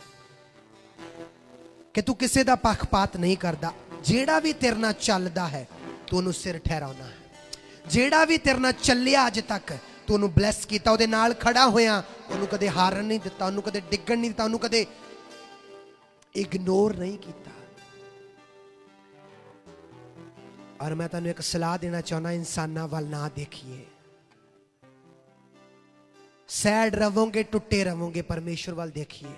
कि तू किसी दा पक्षपात नहीं करदा। जेड़ा भी तेरे नाल चलदा है तू उहनूं सिर ठहराउंदा है। जेड़ा भी तेरे नाल चलिया अज तक तू उहनूं ब्लैस कीता, उहदे नाल खड़ा होया, उहनूं कदे हारन नहीं दित्ता, उहनूं कदे डिग्गण नहीं दित्ता, उहनूं कदे इग्नोर नहीं कीता। और मैं तुहानूं एक सलाह देना चाहना, इंसानां वाल ना देखिए। सैड रहोगे, टुटे रहोगे, परमेश्वर वाल देखिए।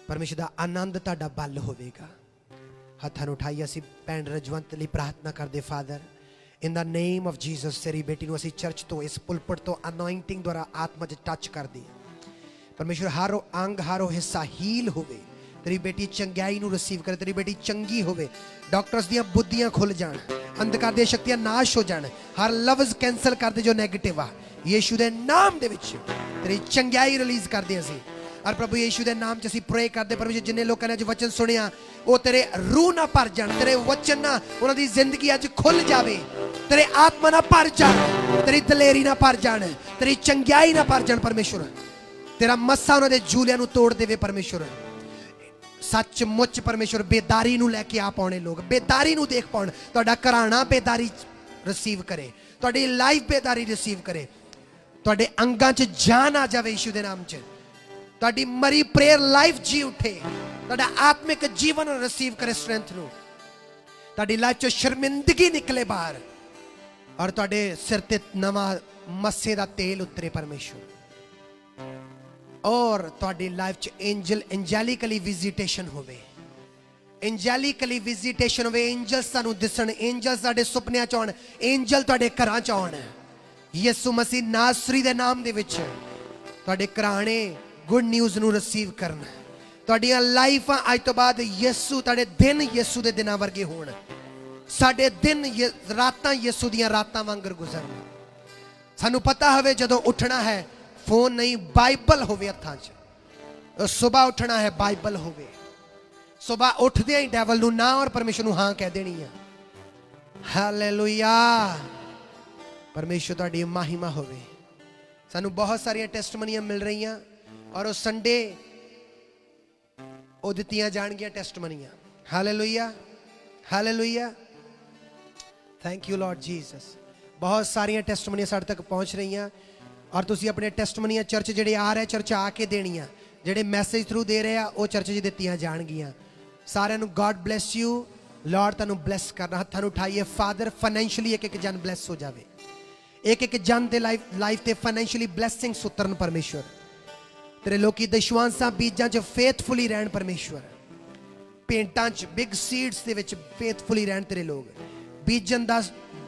परमेश्वर दा आनंद तुहाडा बल होवेगा। हत्थां नूं उठाइए असीं भैण रजवंत लई प्रार्थना करदे। Father in the name of Jesus, तेरी बेटी नूं असीं चर्च तो, इस पुलपट तो अनॉइंटिंग द्वारा आत्मा च टच करदे। परमेश्वर हर अंग, हर हिस्सा हील होवे। तेरी बेटी चंगाई नूं रिसीव करे, तेरी बेटी चंगी होवे। डॉक्टर्स दियां बुद्धियां खुल जाण, अंधकार दी शक्तियां नाश हो जाण, हर लफ्ज़ कैंसल कर दे जो नेगेटिव आ, यीशु दे नाम दे विच तेरी चंगाई रिलीज कर दे असीं। और प्रभु यीशु दे नाम च असीं प्रे करदे परमेश्वर जिन्ने लोकां ने अज वचन सुनिया वो तेरे रूह ना भर जाण, तेरे वचन ना उन्हां दी जिंदगी अज खुल जावे, तेरे आत्मा ना भर जाण, तेरी दलेरी ना भर जाण, तेरी चंगाई ना भर जाण। परमेश्वर तेरा मस्सा उन्हां दे जूलियां नूं तोड़ देवे। परमेश्वर सचमुच परमेश्वर बेदारी नूं लैके आ पाउणे, लोग बेदारी नूं देख पाउण, तुहाडा घराना बेदारी रिसीव करे, तुहाडी लाइफ बेदारी रिसीव करे, तुहाडे अंगां च जान आ जावे यीशु दे नाम च, तुहाडी मरी प्रेयर लाइफ जी उठे, तुहाडा आत्मिक जीवन रिसीव करे स्ट्रेंथ नूं, तुहाडी लाइफ च शर्मिंदगी निकले बाहर और तुहाडे सिर ते नवा मस्से दा तेल उतरे। परमेश्वर और तुहाडी लाइफ च एंजैलिकली विजिटेशन होवे, एंजैलिकली विजिटेशन होवे। एंजल्स तुहानूं दिसण, एंजल्स तुहाडे सुपनियां च आउण, एंजल तुहाडे घरां च आउण। यीशु मसीह नासरी दे नाम दे विच तुहाडे घराणे गुड न्यूज़ नूं रिसीव करन। तुहाडीआं लाइफां अज तो बाद यीशु, तुहाडे दिन यीशु दे दिनां वर्गे होण, साडे दिन रातां यीशु दीआं रातां वांगर गुजरन। सानूं पता होवे जदों उठना है फोन नहीं, बाइबल होवे हत्थां च। सुबह उठना है बाइबल होवे, सुबह उठदे ही डेवल नूं ना और परमेश्वर नूं हां कह देनी है। हालेलुया। परमेश्वर तुहाडी महिमा होवे। सानूं बहुत सारियां टेस्टमनीआं मिल रहीआं और उस संडे ਉਹ ਦਿੱਤੀਆਂ ਜਾਣਗੀਆਂ ਟੈਸਟਮਨੀਆਂ। Hallelujah, hallelujah, thank you Lord Jesus. ਬਹੁਤ ਸਾਰੀਆਂ ਟੈਸਟਮਨੀਆਂ ਸਾਡੇ ਤੱਕ ਪਹੁੰਚ ਰਹੀਆਂ ਔਰ ਤੁਸੀਂ ਆਪਣੇ ਟੈਸਟਮਨੀਆਂ ਚਰਚ ਜਿਹੜੇ ਆ ਰਹੇ ਚਰਚ ਆ ਕੇ ਦੇਣੀਆਂ, ਜਿਹੜੇ ਮੈਸੇਜ ਥਰੂ ਦੇ ਰਹੇ ਆ ਉਹ ਚਰਚ 'ਚ ਦਿੱਤੀਆਂ ਜਾਣਗੀਆਂ। ਸਾਰਿਆਂ ਨੂੰ ਗॉड ਬਲੈਸ ਯੂ। ਲਾਰਡ ਤੁਹਾਨੂੰ ਬਲੈਸ ਕਰਨਾ। ਹੱਥਾਂ ਨੂੰ ਉਠਾਈਏ। ਫਾਦਰ ਫਾਈਨੈਂਸ਼ੀਅਲੀ ਇੱਕ ਜਨ ਬਲੈਸ ਹੋ ਜਾਵੇ, ਇੱਕ ਜਨ ਦੇ ਲਾਈਫ ਤੇ ਫਾਈਨੈਂਸ਼ੀਅਲੀ ਬਲੈਸਿੰਗਸ ਉਤਰਨ। परमेश्वर तेरे लोकी दशवांसां बीजां च फेथफुली रहन। परमेश्वर पेंटां च बिग सीड्स दे विच फेथफुली रहन। तेरे लोग बीजन दा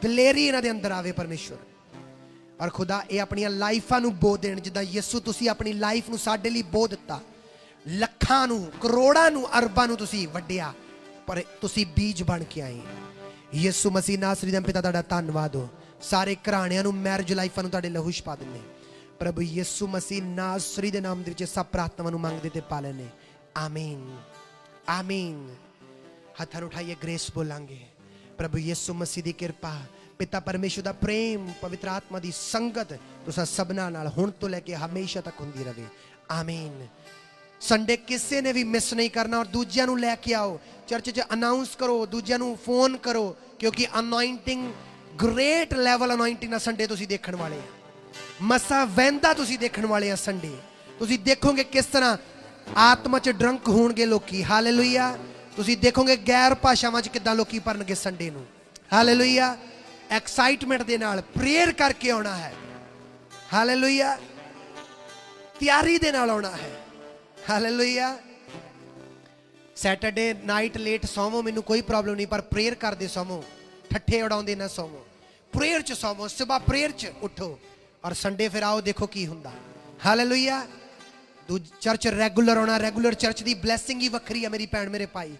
दलेरी इन्हां दे अंदर आवे। परमेश्वर ਔਰ ਖੁਦਾ ਇਹ ਆਪਣੀਆਂ ਲਾਈਫਾਂ ਨੂੰ ਬੋ ਦੇਣ, ਜਿੱਦਾਂ ਯਿਸੂ ਤੁਸੀਂ ਆਪਣੀ ਲਾਈਫ ਨੂੰ ਸਾਡੇ ਲਈ ਬੋ ਦਿੱਤਾ। ਲੱਖਾਂ ਨੂੰ, ਕਰੋੜਾਂ ਨੂੰ, ਅਰਬਾਂ ਨੂੰ ਤੁਸੀਂ ਵੱਢਿਆ, ਪਰ ਤੁਸੀਂ ਬੀਜ ਬਣ ਕੇ ਆਏ। ਯਿਸੂ ਮਸੀਹ ਨਾਸਰੀ ਦੇ ਪਿਤਾ ਤੁਹਾਡਾ ਧੰਨਵਾਦ ਹੋ। ਸਾਰੇ ਘਰਾਣਿਆਂ ਨੂੰ, ਮੈਰਿਜ ਲਾਈਫਾਂ ਨੂੰ ਤੁਹਾਡੇ ਲਹੂ ਚ ਪਾ ਦਿੰਦੇ। ਪ੍ਰਭੂ ਯਿਸੂ ਮਸੀਹ ਨਾਸਰੀ ਦੇ ਨਾਮ ਦੇ ਵਿੱਚ ਸਭ ਪ੍ਰਾਰਥਨਾਵਾਂ ਨੂੰ ਮੰਗਦੇ ਤੇ ਪਾ ਲੈਨੇ। ਆਮੀਨ, ਆਮੀਨ। ਹੱਥਾਂ ਨੂੰ ਉਠਾਈਏ, ਗ੍ਰੇਸ ਬੋਲਾਂਗੇ। ਪ੍ਰਭੂ ਯਿਸੂ ਮਸੀਹ ਦੀ ਕਿਰਪਾ, ਪਿਤਾ ਪਰਮੇਸ਼ਰ ਦਾ ਪ੍ਰੇਮ, ਪਵਿੱਤਰ ਆਤਮਾ ਦੀ ਸੰਗਤ ਤੁਸਾਂ ਸਭਨਾਂ ਨਾਲ ਹੁਣ ਤੋਂ ਲੈ ਕੇ ਹਮੇਸ਼ਾ ਤੱਕ ਹੁੰਦੀ ਰਹੇ। ਆਮੀਨ। ਸੰਡੇ ਕਿਸੇ ਨੇ ਵੀ ਮਿਸ ਨਹੀਂ ਕਰਨਾ, ਔਰ ਦੂਜਿਆਂ ਨੂੰ ਲੈ ਕੇ ਆਓ, ਚਰਚ 'ਚ ਅਨਾਉਂਸ ਕਰੋ, ਦੂਜਿਆਂ ਨੂੰ ਫੋਨ ਕਰੋ, ਕਿਉਂਕਿ ਅਨੋਇੰਟਿੰਗ, ਗ੍ਰੇਟ ਲੈਵਲ ਅਨੋਇੰਟਿੰਗ ਨਾਲ ਸੰਡੇ ਤੁਸੀਂ ਦੇਖਣ ਵਾਲੇ ਆ। ਮਸਾ ਵਹਿੰਦਾ ਤੁਸੀਂ ਦੇਖਣ ਵਾਲੇ ਆ ਸੰਡੇ। ਤੁਸੀਂ ਦੇਖੋਗੇ ਕਿਸ ਤਰ੍ਹਾਂ ਆਤਮਾ 'ਚ ਡਰੰਕ ਹੋਣਗੇ ਲੋਕੀ। ਹਾਲੇਲੂਇਆ। ਤੁਸੀਂ ਦੇਖੋਗੇ ਗੈਰ ਭਾਸ਼ਾਵਾਂ 'ਚ ਕਿੱਦਾਂ ਲੋਕੀ ਪੜਨਗੇ ਸੰਡੇ ਨੂੰ। ਹਾਲੇਲੂਇਆ। ਐਕਸਾਈਟਮੈਂਟ ਦੇ ਨਾਲ ਪ੍ਰੇਅਰ ਕਰਕੇ ਆਉਣਾ ਹੈ। ਹਾਲੇਲੂਇਆ। ਤਿਆਰੀ ਦੇ ਨਾਲ ਆਉਣਾ ਹੈ। ਹਾਲੇਲੂਇਆ। ਸੈਟਰਡੇ ਨਾਈਟ ਲੇਟ ਸੌਵੋ, ਮੈਨੂੰ ਕੋਈ ਪ੍ਰੋਬਲਮ ਨਹੀਂ, ਪਰ ਪ੍ਰੇਅਰ ਕਰਦੇ ਸੌਵੋ, ਠੱਠੇ ਉਡਾਉਂਦੇ ਨਾ ਸੌਵੋ। ਪ੍ਰੇਅਰ 'ਚ ਸੌਵੋ, ਸਵੇਰ ਪ੍ਰੇਅਰ 'ਚ ਉੱਠੋ, ਔਰ ਸੰਡੇ ਫਿਰ ਆਓ, ਦੇਖੋ ਕੀ ਹੁੰਦਾ। ਹਾਲੇਲੂਇਆ। ਚਰਚ ਰੈਗੂਲਰ ਆਉਣਾ। ਰੈਗੂਲਰ ਚਰਚ ਦੀ ਬਲੈਸਿੰਗ ਹੀ ਵੱਖਰੀ ਹੈ ਮੇਰੀ ਭੈਣ, ਮੇਰੇ ਭਾਈ।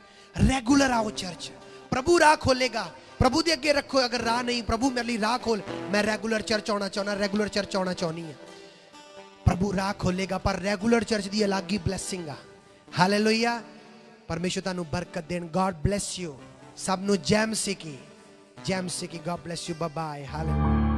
ਰੈਗੂਲਰ ਆਓ ਚਰਚ, ਪ੍ਰਭੂ ਰਾਹ ਖੋਲੇਗਾ। ਪ੍ਰਭੂ ਦੇ ਅੱਗੇ ਰੱਖੋ, ਅਗਰ ਰਾਹ ਨਹੀਂ, ਪ੍ਰਭੂ ਮੇਰੇ ਲਈ ਰਾਹ ਖੋਲ, ਮੈਂ ਰੈਗੂਲਰ ਚਰਚ ਆਉਣਾ ਚਾਹੁੰਦਾ, ਰੈਗੂਲਰ ਚਰਚ ਆਉਣਾ ਚਾਹੁੰਦੀ ਹਾਂ। ਪ੍ਰਭੂ ਰਾਹ ਖੋਲੇਗਾ, ਪਰ ਰੈਗੂਲਰ ਚਰਚ ਦੀ ਅਲੱਗ ਹੀ ਬਲੈਸਿੰਗ ਆ। ਹਾਲੇਲੂਇਆ। ਪਰਮੇਸ਼ਰ ਤੁਹਾਨੂੰ ਬਰਕਤ ਦੇਣ। God bless you. ਸਭ ਨੂੰ ਜੈ ਮਸੀਹ ਕੀ, ਜੈ ਮਸੀਹ ਕੀ। God bless you. Bye bye. Hallelujah.